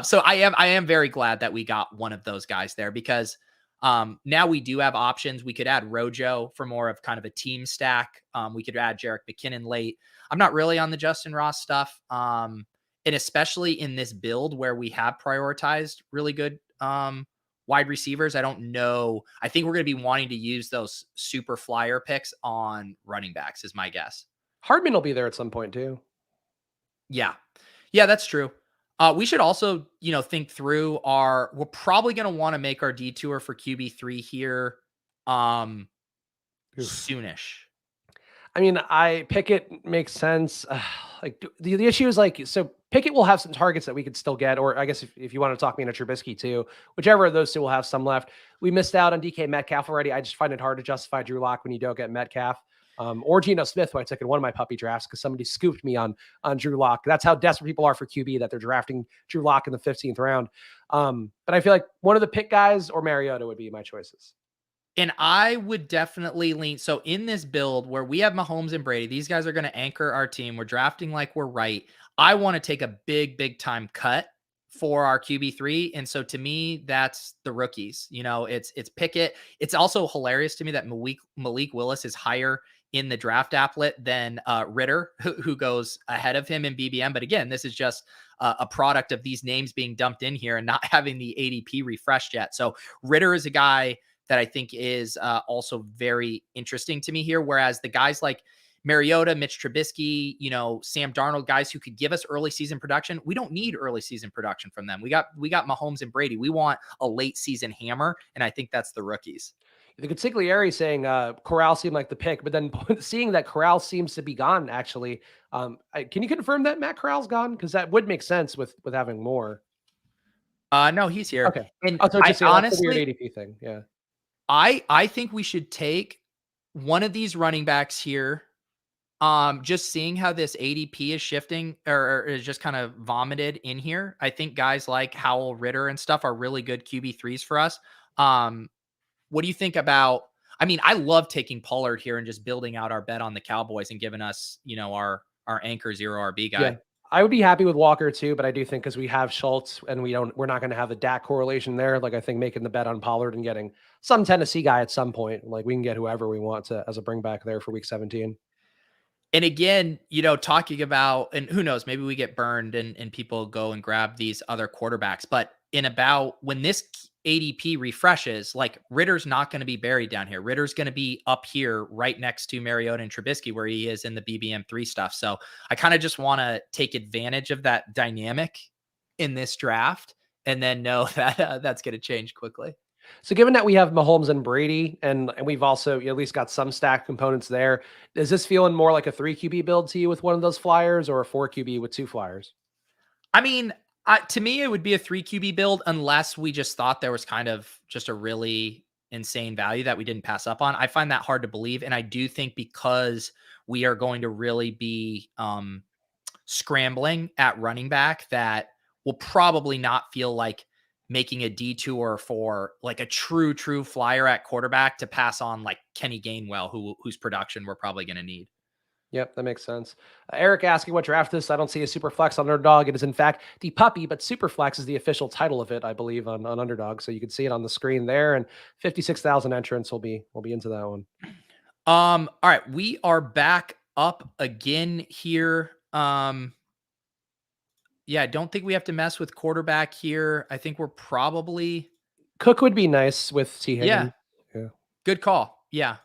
So I am very glad that we got one of those guys there because now we do have options. We could add Rojo for more of kind of a team stack. We could add Jerick McKinnon late. I'm not really on the Justin Ross stuff. And especially in this build where we have prioritized really good wide receivers. I don't know. I think we're going to be wanting to use those super flyer picks on running backs, is my guess. Hardman will be there at some point too. Yeah. Yeah, that's true. We should also, think through we're probably going to want to make our detour for QB3 here Oof. soonish. I mean, Pickett makes sense. Like the issue is like, so Pickett will have some targets that we could still get, or I guess if you want to talk me into Trubisky too, whichever of those two will have some left. We missed out on DK Metcalf already. I just find it hard to justify Drew Lock when you don't get Metcalf. Or Geno Smith, who I took in one of my puppy drafts because somebody scooped me on Drew Lock. That's how desperate people are for QB, that they're drafting Drew Lock in the 15th round. But I feel like one of the pick guys or Mariota would be my choices. And I would definitely lean. So in this build where we have Mahomes and Brady, these guys are going to anchor our team. We're drafting like we're right. I want to take a big time cut for our QB3. And so to me, that's the rookies. It's Pickett. It's also hilarious to me that Malik Willis is higher in the draft applet than Ritter, who goes ahead of him in BBM. But again, this is just a product of these names being dumped in here and not having the ADP refreshed yet. So Ritter is a guy that I think is also very interesting to me here. Whereas the guys like Mariota, Mitch Trubisky, Sam Darnold, guys who could give us early season production, we don't need early season production from them. We got Mahomes and Brady. We want a late season hammer, and I think that's the rookies. The Consigliere saying Corral seemed like the pick, but then seeing that Corral seems to be gone, actually. Can you confirm that Matt Corral's gone? Because that would make sense with having more. No, he's here. Okay. And I honestly, weird ADP thing. Yeah. I think we should take one of these running backs here. Just seeing how this ADP is shifting or is just kind of vomited in here. I think guys like Howell, Ritter, and stuff are really good QB3s for us. What do you think about? I mean, I love taking Pollard here and just building out our bet on the Cowboys and giving us, our anchor 0 RB guy. Yeah. I would be happy with Walker too, but I do think because we have Schultz and we're not going to have the Dak correlation there. Like I think making the bet on Pollard and getting some Tennessee guy at some point, like we can get whoever we want to as a bring back there for week 17. And again, talking about, and who knows, maybe we get burned and people go and grab these other quarterbacks. But in about when this ADP refreshes, like Ritter's not going to be buried down here. Ritter's going to be up here right next to Mariota and Trubisky where he is in the BBM3 stuff. So I kind of just want to take advantage of that dynamic in this draft and then know that that's going to change quickly. So given that we have Mahomes and Brady, and we've also at least got some stack components there, is this feeling more like a 3 QB build to you with one of those flyers or a 4 QB with 2 flyers? I mean, to me, it would be a 3 QB build unless we just thought there was kind of just a really insane value that we didn't pass up on. I find that hard to believe. And I do think because we are going to really be scrambling at running back that will probably not feel like making a detour for like a true flyer at quarterback to pass on like Kenny Gainwell, whose production we're probably going to need. Yep, that makes sense. Eric asking what draft this. I don't see a Superflex on Underdog. It is in fact the Puppy, but Superflex is the official title of it, I believe, on Underdog. So you can see it on the screen there, and 56,000 entrants will be into that one. All right, we are back up again here. Yeah, I don't think we have to mess with quarterback here. I think we're probably Cook would be nice with T. Higgins. Yeah. Good call. Yeah.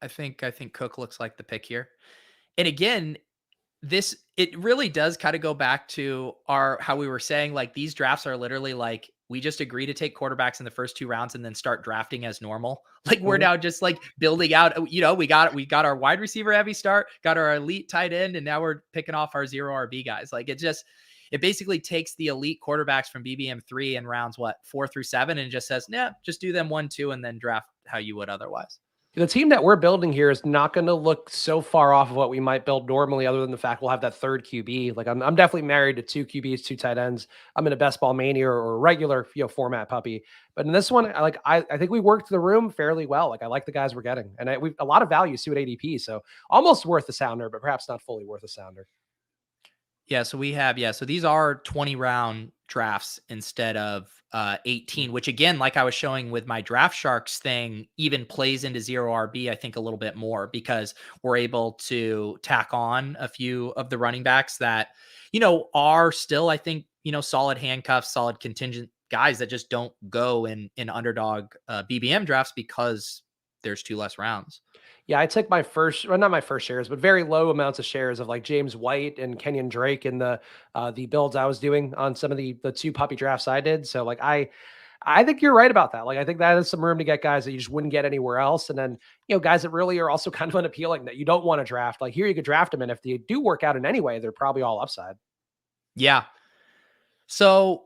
I think Cook looks like the pick here. And again, it really does kind of go back to how we were saying, like these drafts are literally like we just agree to take quarterbacks in the first 2 rounds and then start drafting as normal. Like we're now just like building out, we got our wide receiver heavy start, got our elite tight end, and now we're picking off our 0 RB guys. Like it basically takes the elite quarterbacks from BBM3 in rounds 4 through 7 and just says, nah, just do them 1, 2, and then draft how you would otherwise. The team that we're building here is not going to look so far off of what we might build normally, other than the fact we'll have that 3rd QB. Like I'm definitely married to 2 QBs, 2 tight ends. I'm in a best ball mania or regular format puppy, but in this one, I think we worked the room fairly well. Like I like the guys we're getting, and we've a lot of value to at ADP, so almost worth the sounder, but perhaps not fully worth a sounder. Yeah, so we have so these are 20 round drafts instead of 18, which again, like I was showing with my Draft Sharks thing, even plays into zero RB, I think a little bit more because we're able to tack on a few of the running backs that, are still, I think, solid handcuffs, solid contingent guys that just don't go in underdog BBM drafts because there's two less rounds. Yeah, I took my first, well, not my first shares, but very low amounts of shares of like James White and Kenyon Drake in the builds I was doing on some of the two puppy drafts I did. So like I think you're right about that. Like I think that is some room to get guys that you just wouldn't get anywhere else, and then guys that really are also kind of unappealing that you don't want to draft. Like here you could draft them, and if they do work out in any way, they're probably all upside. Yeah. So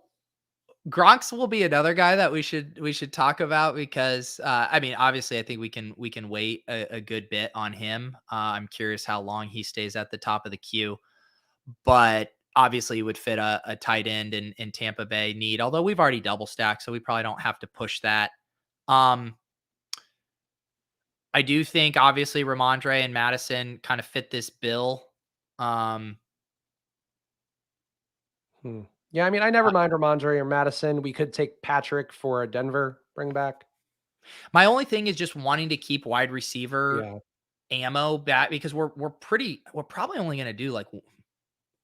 Gronks will be another guy that we should talk about because I mean, obviously, I think we can wait a good bit on him. I'm curious how long he stays at the top of the queue, but obviously, he would fit a tight end in Tampa Bay need. Although we've already double stacked, so we probably don't have to push that. Um, I do think obviously Ramondre and Madison kind of fit this bill. Um, Hmm. Yeah, I mean, I never uh, mind Ramondre or Madison. We could take Patrick for a Denver bring back. my only thing is just wanting to keep wide receiver Yeah. ammo back because we're probably only going to do like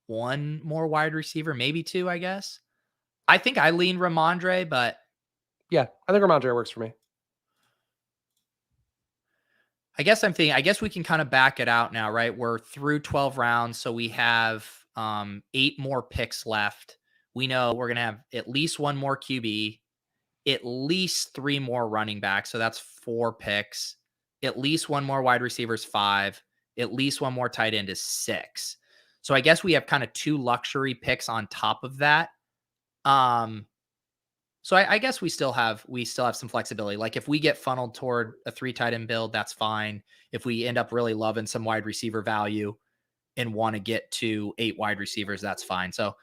one more wide receiver, maybe two, I guess. I think I lean Ramondre, but Yeah, I think Ramondre works for me. I guess we can kind of back it out now, right? We're through 12 rounds, so we have 8 more picks left. We know we're going to have at least one more QB, at least 3 more running backs, so that's 4 picks. At least one more wide receivers, 5. At least one more tight end is 6. So I guess we have kind of 2 luxury picks on top of that. Um so I guess we still have some flexibility. Like if we get funneled toward a 3 tight end build, that's fine. If we end up really loving some wide receiver value and want to get to 8 wide receivers, that's fine. So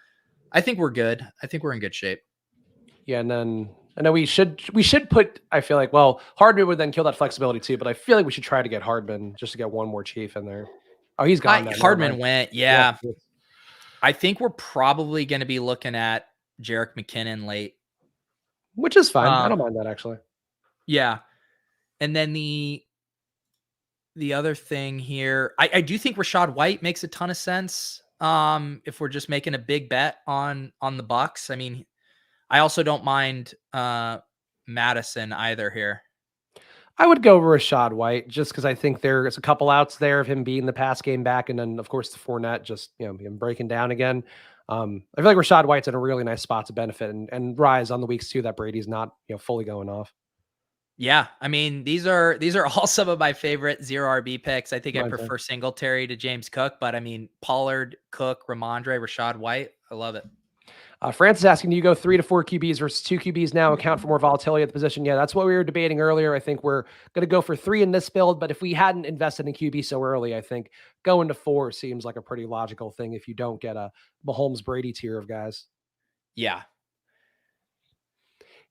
I think we're good. I think we're in good shape. Yeah, and then I know we should put. I feel like Hardman would then kill that flexibility too, but I feel like we should try to get Hardman just to get one more chief in there. Oh, he's gone now. Never mind. Hardman went. Yeah, Yeah. I think we're probably going to be looking at Jerick McKinnon late. which is fine. I Um don't mind that actually. yeah. And then the other thing here, I do think Rashad White makes a ton of sense. If we're just making a big bet on the Bucks. I mean, I also don't mind Madison either here. I would go Rashad White just because I think there's a couple outs there of him being the pass game back, and then of course the Fournette just him breaking down again. I feel like Rashad White's in a really nice spot to benefit and rise on the weeks too that Brady's not fully going off. Yeah, I mean these are all some of my favorite zero RB picks. I think I Mine too. prefer Singletary to James Cook, but I mean Pollard, Cook, Ramondre, Rashad White. I love it. Francis asking, do you go 3 to 4 QBs versus 2 QBs now? Account for more volatility at the position? Yeah, that's what we were debating earlier. I think we're going to go for 3 in this build, but if we hadn't invested in QB so early, I think going to 4 seems like a pretty logical thing if you don't get a Mahomes Brady tier of guys. Yeah.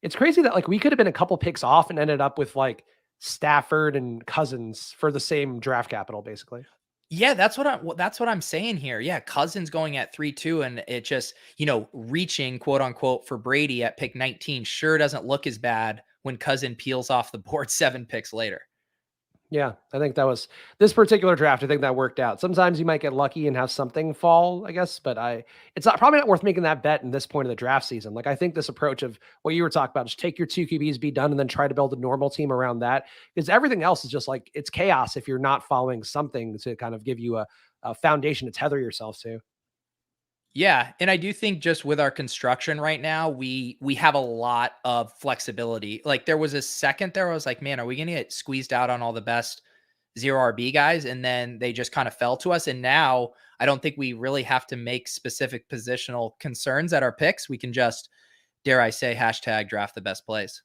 It's crazy that like we could have been a couple picks off and ended up with like Stafford and Cousins for the same draft capital, basically. Yeah, that's what I'm saying here. Yeah, Cousins going at 3-2 and it just, reaching quote unquote for Brady at pick 19 sure doesn't look as bad when Cousin peels off the board 7 picks later. Yeah, I think that was this particular draft. I think that worked out. Sometimes you might get lucky and have something fall, I guess, but it's not probably not worth making that bet in this point of the draft season. Like I think this approach of what you were talking about, just take your 2 QBs, be done, and then try to build a normal team around that. Because everything else is just like it's chaos if you're not following something to kind of give you a foundation to tether yourself to. Yeah, and I do think just with our construction right now, we have a lot of flexibility. Like there was a second there I was like, man, are we going to get squeezed out on all the best zero RB guys? And then they just kind of fell to us. And now I don't think we really have to make specific positional concerns at our picks. We can just, dare I say, hashtag draft the best plays.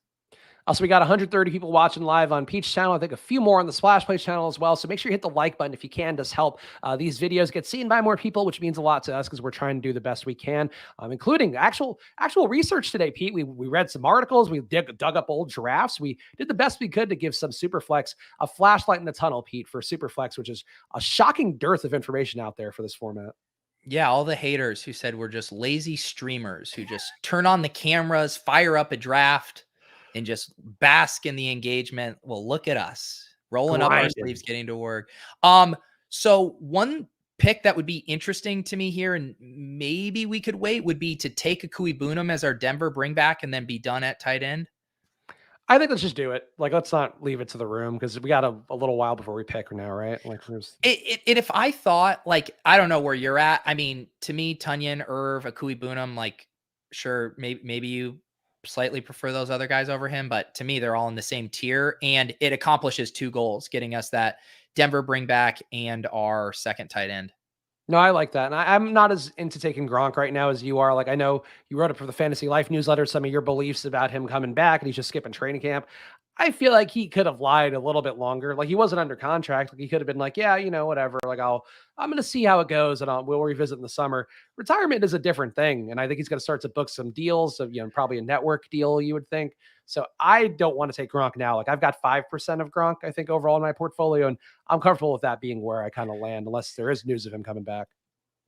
Also, we got 130 people watching live on Peach channel. I think a few more on the Splash Plays channel as well. So make sure you hit the like button if you can. Does help these videos get seen by more people, which means a lot to us because we're trying to do the best we can, including actual research today, Pete. We read some articles. We dug up old drafts. We did the best we could to give some Superflex a flashlight in the tunnel, Pete, for Superflex, which is a shocking dearth of information out there for this format. Yeah, all the haters who said we're just lazy streamers who just turn on the cameras, fire up a draft, and just bask in the engagement. Well, look at us rolling up our sleeves, Grinding. getting to work. So one pick that would be interesting to me here, and maybe we could wait, would be to take a Kui Boonham as our Denver bring back and then be done at tight end. I think let's just do it. Like, let's not leave it to the room because we got a little while before we pick now, right? Like, there's If I thought, like, I don't know where you're at. I mean, to me, Tunyon, Irv, Akui Boonham, like, sure, maybe you slightly prefer those other guys over him, but to me, they're all in the same tier, and it accomplishes two goals, getting us that Denver bring back and our second tight end. no, I like that. And I'm not as into taking Gronk right now as you are. Like, I know you wrote up for the Fantasy Life newsletter some of your beliefs about him coming back and he's just skipping training camp. I feel like he could have lied a little bit longer. Like, he wasn't under contract. Like, he could have been like, yeah, whatever. Like, I'm going to see how it goes and we'll revisit in the summer. Retirement is a different thing. And I think he's going to start to book some deals of, probably a network deal, you would think. So I don't want to take Gronk now. Like, I've got 5% of Gronk, I think, overall in my portfolio. And I'm comfortable with that being where I kind of land, unless there is news of him coming back.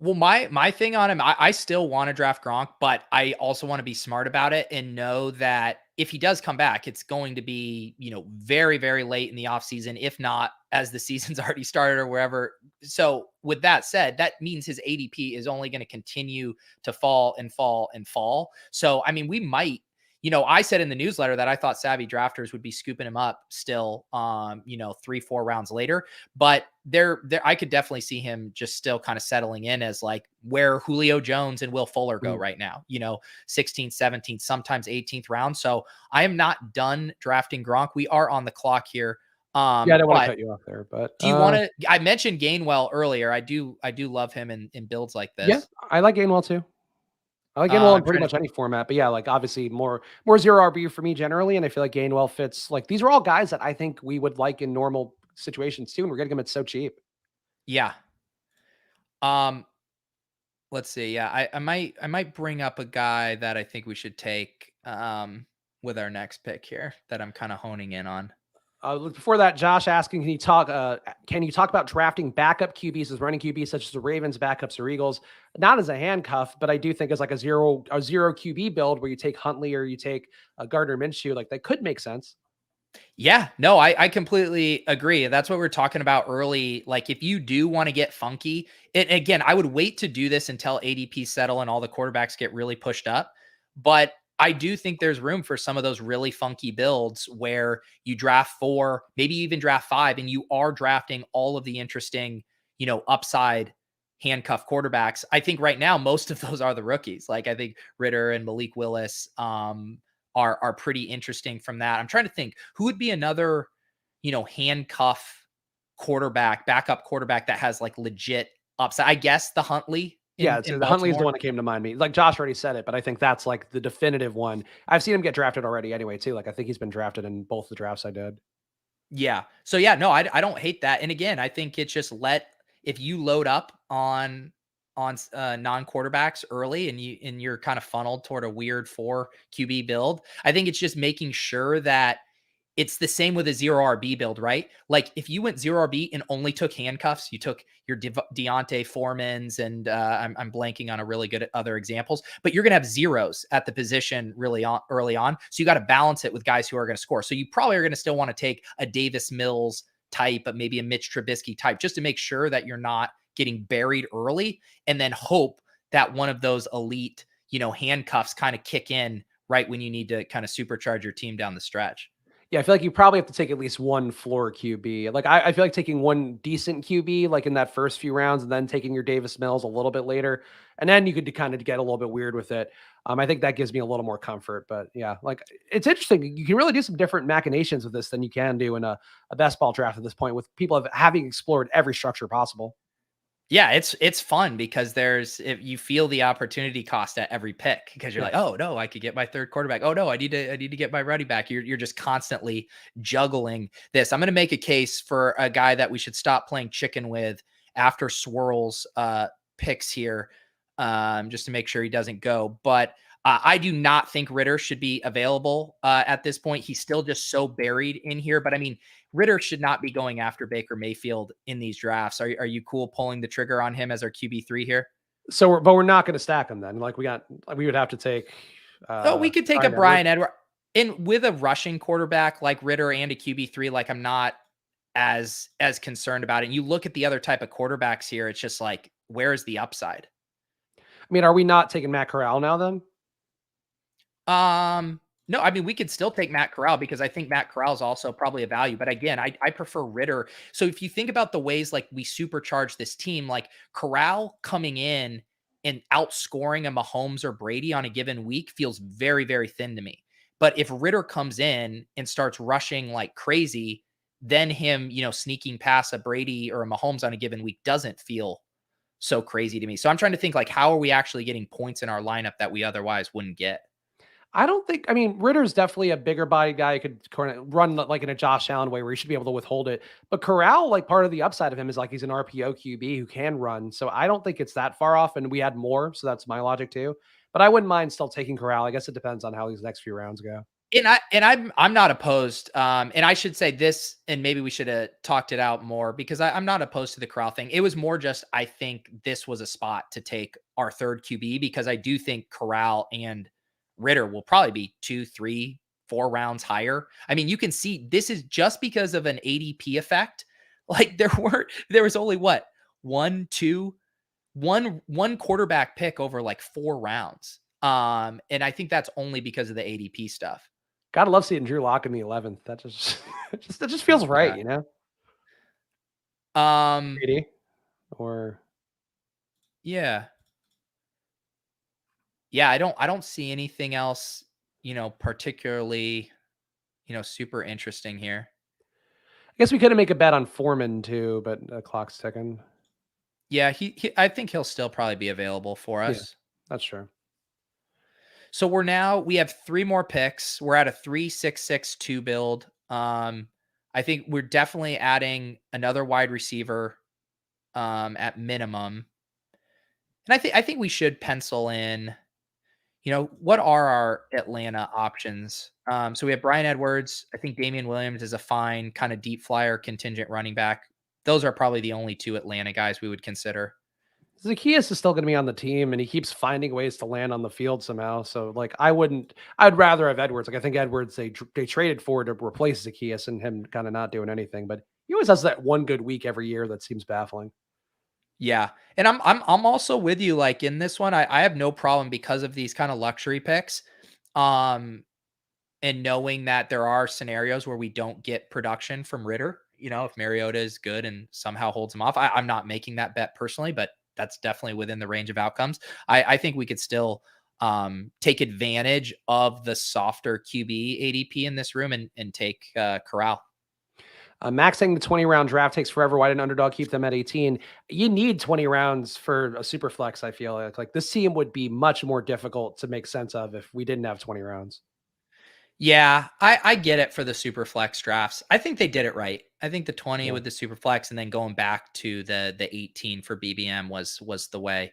Well, my thing on him, I still want to draft Gronk, but I also want to be smart about it and know that if he does come back, it's going to be, very, very late in the offseason, if not as the season's already started or wherever. So with that said, that means his ADP is only going to continue to fall and fall and fall. So, I mean, we might, I said in the newsletter that I thought savvy drafters would be scooping him up still, 3-4 rounds later, but there, I could definitely see him just still kind of settling in as like where Julio Jones and Will Fuller go right now, 16th, 17th, sometimes 18th round. So I am not done drafting Gronk. We are on the clock here. Yeah, I don't want to But cut you off there, but do you want to, I mentioned Gainwell earlier. I do love him in builds like yeah, this. I like Gainwell too. I like Gainwell in I'm pretty trying to much any format, but yeah, like obviously more zero RB for me generally, and I feel like Gainwell fits. Like, these are all guys that I think we would like in normal situations too, and we're getting them at so cheap. Yeah. Um, let's see. Yeah, I might bring up a guy that I think we should take with our next pick here that I'm kind of honing in on. Before that, Josh asking, can you talk about drafting backup QBs as running QBs, such as the Ravens backups or Eagles? Not as a handcuff, but I do think as like a zero QB build where you take Huntley or you take Gardner Minshew, like that could make sense. Yeah, no, I completely agree. That's what we are talking about early. Like, if you do want to get funky, and again, I would wait to do this until ADP settle and all the quarterbacks get really pushed up. But I do think there's room for some of those really funky builds where you draft 4, maybe even draft 5, and you are drafting all of the interesting, upside handcuff quarterbacks. I think right now most of those are the rookies. Like, I think Ritter and Malik Willis, are pretty interesting from that. I'm trying to think who would be another, handcuff quarterback, backup quarterback that has like legit upside. I guess the Huntley Yeah, in the Huntley is the Baltimore. one that came to mind me. Like, Josh already said it, but I think that's like the definitive one. I've seen him get drafted already anyway, too. Like, I think he's been drafted in both the drafts I did. Yeah. So yeah, no, I don't hate that. And again, I think it's just if you load up on non quarterbacks early and you're kind of funneled toward a weird 4 QB build. I think it's just making sure that it's the same with a zero RB build, right? Like, if you went zero RB and only took handcuffs, you took your Deontay Foreman's, and I'm blanking on a really good other examples, but you're going to have zeros at the position really early on. So you got to balance it with guys who are going to score. So you probably are going to still want to take a Davis Mills type, but maybe a Mitch Trubisky type, just to make sure that you're not getting buried early, and then hope that one of those elite, handcuffs kind of kick in right when you need to kind of supercharge your team down the stretch. Yeah, I feel like you probably have to take at least one floor QB. Like, I feel like taking one decent QB, like in that first few rounds, and then taking your Davis Mills a little bit later. And then you could kind of get a little bit weird with it. I think that gives me a little more comfort. But yeah, like, it's interesting. You can really do some different machinations with this than you can do in a best ball draft at this point, with people having explored every structure possible. Yeah, it's fun because if you feel the opportunity cost at every pick, because you're Yeah. like, oh no, I could get my third quarterback. Oh no, I need to get my running back. You're just constantly juggling this. I'm gonna make a case for a guy that we should stop playing chicken with after Swirl's picks here, just to make sure he doesn't go. But I do not think Ritter should be available at this point. He's still just so buried in here. But I mean, Ritter should not be going after Baker Mayfield in these drafts. Are you cool pulling the trigger on him as our QB3 here? So we're not going to stack them then. Like we would have to take Oh, we could take a Bryan Edwards. Bryan Edwards and with a rushing quarterback like Ritter and a QB3, like I'm not as concerned about it. And you look at the other type of quarterbacks here, it's just like, where is the upside? I mean, are we not taking Matt Corral now then? No, I mean, we could still take Matt Corral because I think Matt Corral is also probably a value. But again, I prefer Ritter. So if you think about the ways like we supercharge this team, like Corral coming in and outscoring a Mahomes or Brady on a given week feels very, very thin to me. But if Ritter comes in and starts rushing like crazy, then him, sneaking past a Brady or a Mahomes on a given week doesn't feel so crazy to me. So I'm trying to think like, how are we actually getting points in our lineup that we otherwise wouldn't get? I don't think. I mean, Ritter's definitely a bigger body guy. He could run like in a Josh Allen way, where he should be able to withhold it. But Corral, like part of the upside of him is like he's an RPO QB who can run. So I don't think it's that far off. And we had more, so that's my logic too. But I wouldn't mind still taking Corral. I guess it depends on how these next few rounds go. And I'm not opposed. And I should say this, and maybe we should have talked it out more because I'm not opposed to the Corral thing. It was more just I think this was a spot to take our third QB because I do think Corral and Ritter will probably be 2, 3, 4 rounds higher. I mean, you can see this is just because of an ADP effect. Like there was only what one, two, one quarterback pick over like 4 rounds. And I think that's only because of the ADP stuff. Gotta love seeing Drew Lock in the 11th. That just that just feels right, Yeah. you know. Um, 80 or yeah. Yeah, I don't see anything else, particularly, super interesting here. I guess we could make a bet on Foreman too, but the clock's ticking. Yeah, I think he'll still probably be available for Yeah, us. that's true. So we have 3 more picks. We're at a 3-6-6-2 build. I think we're definitely adding another wide receiver at minimum. And I think we should pencil in, what are our Atlanta options? So we have Bryan Edwards. I think Damian Williams is a fine kind of deep flyer contingent running back. Those are probably the only 2 Atlanta guys we would consider. Zacchaeus is still going to be on the team, and he keeps finding ways to land on the field somehow. So, like, I'd rather have Edwards. Like, I think Edwards they traded for to replace Zacchaeus, and him kind of not doing anything. But he always has that one good week every year that seems baffling. Yeah. And I'm also with you. Like in this one, I have no problem because of these kind of luxury picks. Um, and knowing that there are scenarios where we don't get production from Ritter, if Mariota is good and somehow holds him off. I'm not making that bet personally, but that's definitely within the range of outcomes. I think we could still take advantage of the softer QB ADP in this room and take Corral. Maxing the 20-round draft takes forever. Why didn't Underdog keep them at 18? You need 20 rounds for a super flex. I feel like this team would be much more difficult to make sense of if we didn't have 20 rounds. Yeah, I get it for the super flex drafts. I think they did it right. I think the 20 Yeah. with the super flex and then going back to the 18 for BBM was the way.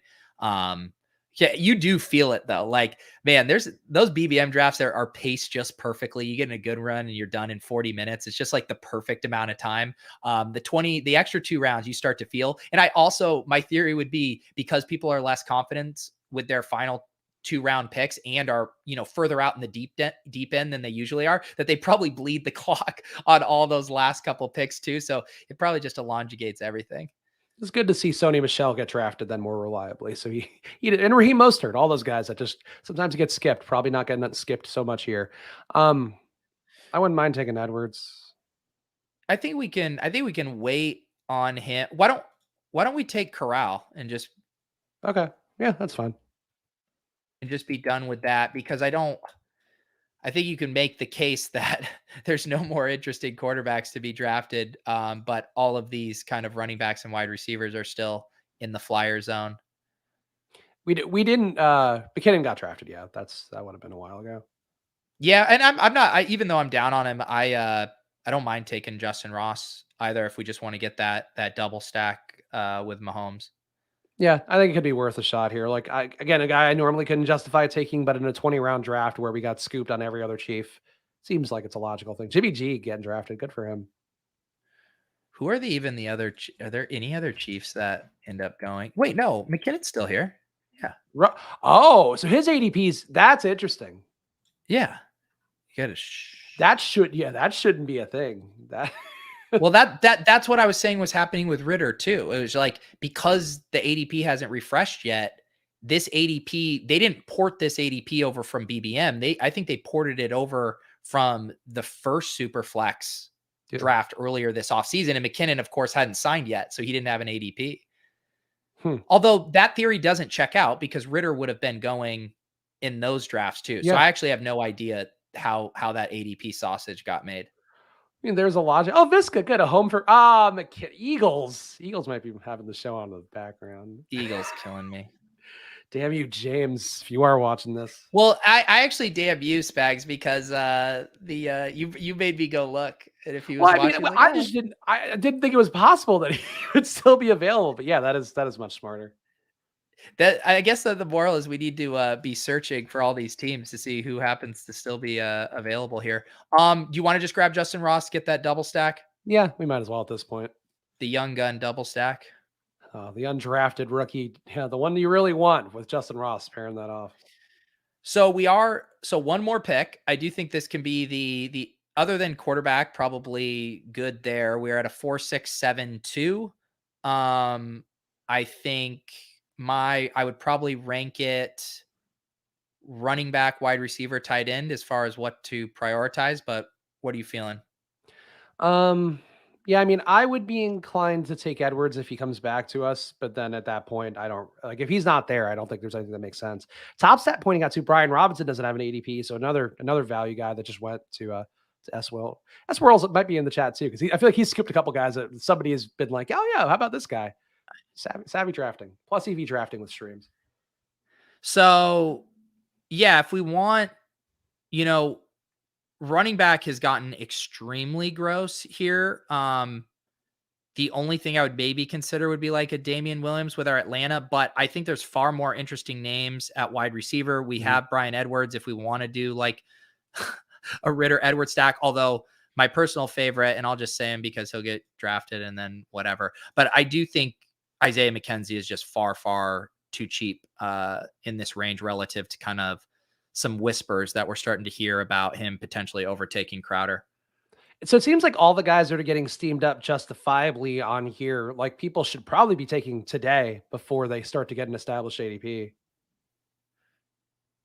Yeah, you do feel it though. Like, man, there's those BBM drafts that are paced just perfectly. You get in a good run and you're done in 40 minutes. It's just like the perfect amount of time. The extra 2 rounds you start to feel. And my theory would be because people are less confident with their final 2-round picks and are, further out in the deep end than they usually are, that they probably bleed the clock on all those last couple picks too. So it probably just elongates everything. It's good to see Sony Michelle get drafted then more reliably. So he did, and Raheem Mostert, all those guys that just sometimes get skipped. Probably not getting that skipped so much here. I wouldn't mind taking Edwards. I think we can wait on him. Why don't we take Corral and just Okay, yeah, that's fine. be done with that? Because I think you can make the case that there's no more interesting quarterbacks to be drafted. But all of these kind of running backs and wide receivers are still in the flyer zone. We didn't. McKinnon got drafted. Yeah, that would have been a while ago. Yeah, and I'm not even though I'm down on him, I don't mind taking Justin Ross either if we just want to get that double stack with Mahomes. Yeah, I think it could be worth a shot here. Like again, a guy I normally couldn't justify taking, but in a 20-round draft where we got scooped on every other chief, seems like it's a logical thing. Jimmy G getting drafted, good for him. Who are the other? Are there any other Chiefs that end up going? Wait, no, McKinnon's still here. Yeah. Oh, so his ADPs, that's interesting. Yeah. You gotta That shouldn't be a thing. That Well, that's what I was saying was happening with Ritter too. It was like because the ADP hasn't refreshed yet, this ADP, they didn't port this ADP over from BBM. I think they ported it over from the first Superflex yeah. draft earlier this offseason. And McKinnon, of course, hadn't signed yet, so he didn't have an ADP. Hmm. Although that theory doesn't check out because Ritter would have been going in those drafts too. So Yeah. I actually have no idea how that ADP sausage got made. I mean, there's a logic. Oh, Visca, good. A home for Eagles. Eagles might be having the show on in the background. Eagles killing me. Damn you, James, if you are watching this. Well, I actually damn you, Spags, because you made me go look, and if he was Well, I mean, watching, like, I just didn't. I didn't think it was possible that he would still be available. But yeah, that is much smarter. that I guess that the moral is we need to be searching for all these teams to see who happens to still be available here. Do you want to just grab Justin Ross, get that double stack, Yeah, we might as well at this point. the young gun double stack? The undrafted rookie, yeah, the one you really want with Justin Ross pairing that off. So one more pick. I do think this can be the other than quarterback, probably good there. We're at a 4.672. I think I would probably rank it running back, wide receiver, tight end as far as what to prioritize. But what are you feeling? Um, yeah, I mean, I would be inclined to take Edwards if he comes back to us, but then at that point, I don't like if he's not there, I don't think there's anything that makes sense. Top stat pointing out to Brian Robinson doesn't have an ADP, so another value guy that just went to S Will. S Worlds might be in the chat too, because I feel like he's skipped a couple guys that somebody has been like, oh yeah, how about this guy? Savvy drafting plus EV drafting with streams. So yeah, if we want, you know, running back has gotten extremely gross here. The only thing I would maybe consider would be like a Damian Williams with our Atlanta, but I think there's far more interesting names at wide receiver. We Mhm. have Brian Edwards if we want to do like a Ritter Edwards stack, although my personal favorite, and I'll just say him because he'll get drafted and then whatever. But I do think Isaiah McKenzie is just far, far too cheap in this range relative to kind of some whispers that we're starting to hear about him potentially overtaking Crowder. So it seems like all the guys that are getting steamed up justifiably on here, like people should probably be taking today before they start to get an established ADP.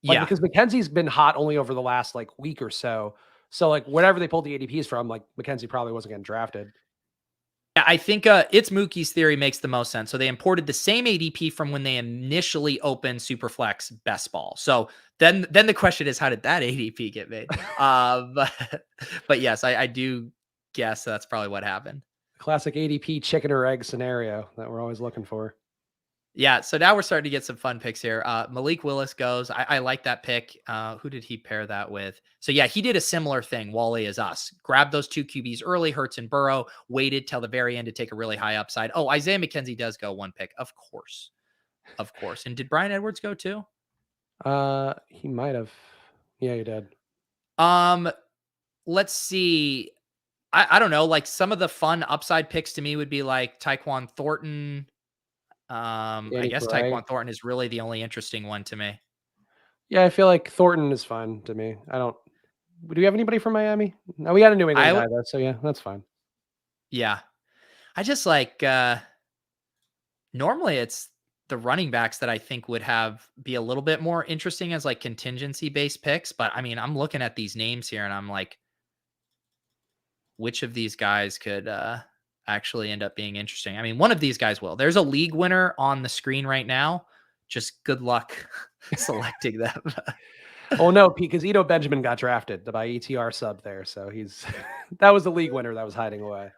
Like, Yeah. because McKenzie's been hot only over the last like week or so. So like whatever they pulled the ADPs from, like McKenzie probably wasn't getting drafted. Yeah, I think it's Mookie's theory makes the most sense. So they imported the same ADP from when they initially opened Superflex Best Ball. So then the question is, how did that ADP get made? But yes, I do guess that's probably what happened. Classic ADP chicken or egg scenario that we're always looking for. Yeah, so now we're starting to get some fun picks here. Malik Willis goes. I like that pick. Who did he pair that with? So yeah, he did a similar thing. Wally is us. Grabbed those two QBs early, Hurts and Burrow. Waited till the very end to take a really high upside. Oh, Isaiah McKenzie does go one pick, of course, of course. And did Brian Edwards go too? He might have. Yeah, he did. Um, let's see. I don't know. Like some of the fun upside picks to me would be like Tyquan Thornton. I Danny guess Gray. Tyquan Thornton is really the only interesting one to me. Yeah, I feel like Thornton is fine to me. I don't. Do we have anybody from Miami? No, we got a New England I guy though, so yeah, that's fine. Yeah. I just like normally it's the running backs that I think would have be a little bit more interesting as like contingency based picks, but I mean, I'm looking at these names here and I'm like which of these guys could actually end up being interesting? I mean, one of these guys will. There's a league winner on the screen right now. Just good luck selecting them. Oh no, because Ito Benjamin got drafted by ETR sub there, so he's that was the league winner that was hiding away.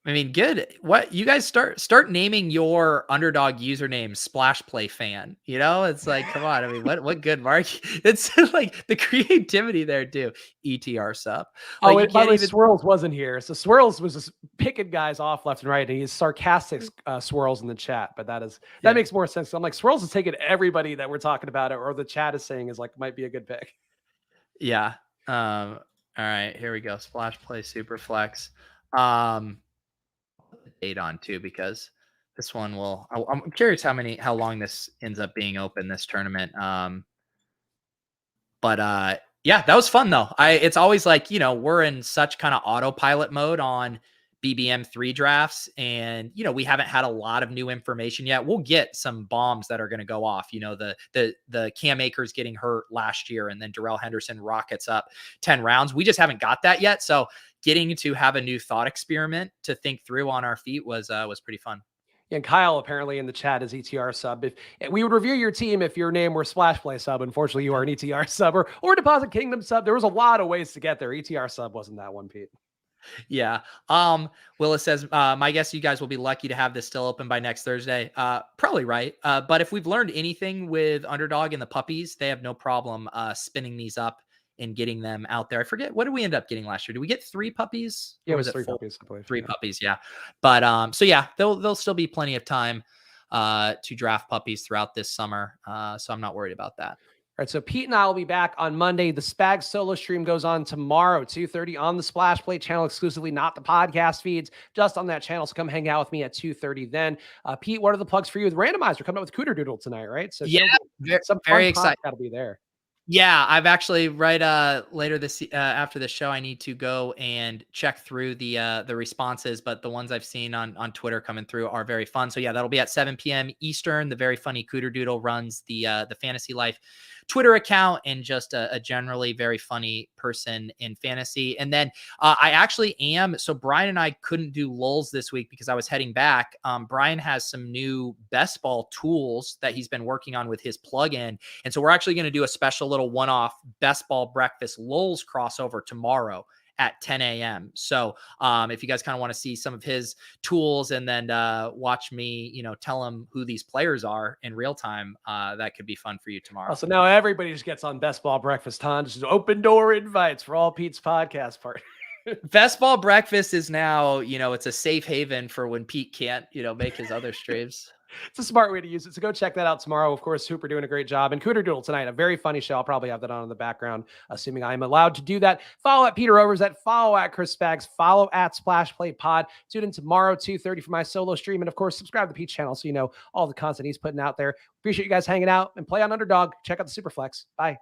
I mean, good. What you guys start naming your Underdog username Splash Play Fan. You know, it's like, come on. I mean, what good mark? It's like the creativity there too. ETR sub. Like Oh, you by can't the way, even. Swirls wasn't here. So Swirls was just picking guys off left and right, and he's sarcastic Swirls in the chat. But that Yeah, makes more sense. I'm like Swirls is taking everybody that we're talking about, or the chat is saying is like might be a good pick. yeah. All right, here we go. Splash Play Superflex. Date on too because This one will. I'm curious how long this ends up being open, this tournament. But yeah, that was fun though. It's always like, we're in such kind of autopilot mode on BBM3 drafts, and we haven't had a lot of new information yet. We'll get some bombs that are going to go off. The Cam Akers getting hurt last year, and then Darrell Henderson rockets up 10 rounds. We just haven't got that yet. So getting to have a new thought experiment to think through on our feet was pretty fun. And Kyle apparently in the chat is ETR sub. If we would review your team if your name were Splash Play sub, unfortunately you are an ETR sub or Deposit Kingdom sub. There was a lot of ways to get there. ETR sub wasn't that one, Pete. Yeah. Willis says, my guess you guys will be lucky to have this still open by next Thursday. Probably right. But if we've learned anything with Underdog and the puppies, they have no problem spinning these up and getting them out there. I forget, what did we end up getting last year? Did we get 3 puppies? Yeah, Or it was it 3 4? puppies, I believe. 3 puppies, yeah. But so yeah, there'll still be plenty of time to draft puppies throughout this summer. So I'm not worried about that. All right, so Pete and I will be back on Monday. The Spags solo stream goes on tomorrow, 2:30 on the Splash Play channel exclusively, not the podcast feeds, just on that channel. So come hang out with me at 2:30 then. Pete, what are the plugs for you with Randomizer? Coming up with Cooter Doodle tonight, right? So Yeah, some very excited. Got to be there. Yeah, I've actually later this after the show, I need to go and check through the responses, but the ones I've seen on Twitter coming through are very fun. So yeah, that'll be at 7 p.m. Eastern. The very funny Cooter Doodle runs the Fantasy Life Twitter account, and just a generally very funny person in fantasy. And then I actually am. So Brian and I couldn't do lulls this week because I was heading back. Brian has some new best ball tools that he's been working on with his plugin. And so we're actually going to do a special little one-off best ball breakfast lulls crossover tomorrow at 10 a.m. So if you guys kind of want to see some of his tools and then watch me, tell him who these players are in real time, that could be fun for you tomorrow. So now everybody just gets on Best Ball Breakfast, huh? Just open door invites for all Pete's podcast part. Best Ball Breakfast is now, it's a safe haven for when Pete can't, make his other streams. It's a smart way to use it. So go check that out tomorrow. Of course, Hooper doing a great job. And Cooter Doodle tonight, a very funny show. I'll probably have that on in the background, assuming I'm allowed to do that. Follow at Peter Overzet, follow at Chris Spags, follow at Splash Play Pod. Tune in tomorrow, 2:30 for my solo stream. And of course, subscribe to Pete's channel so you know all the content he's putting out there. Appreciate you guys hanging out and play on Underdog. Check out the Superflex. Bye.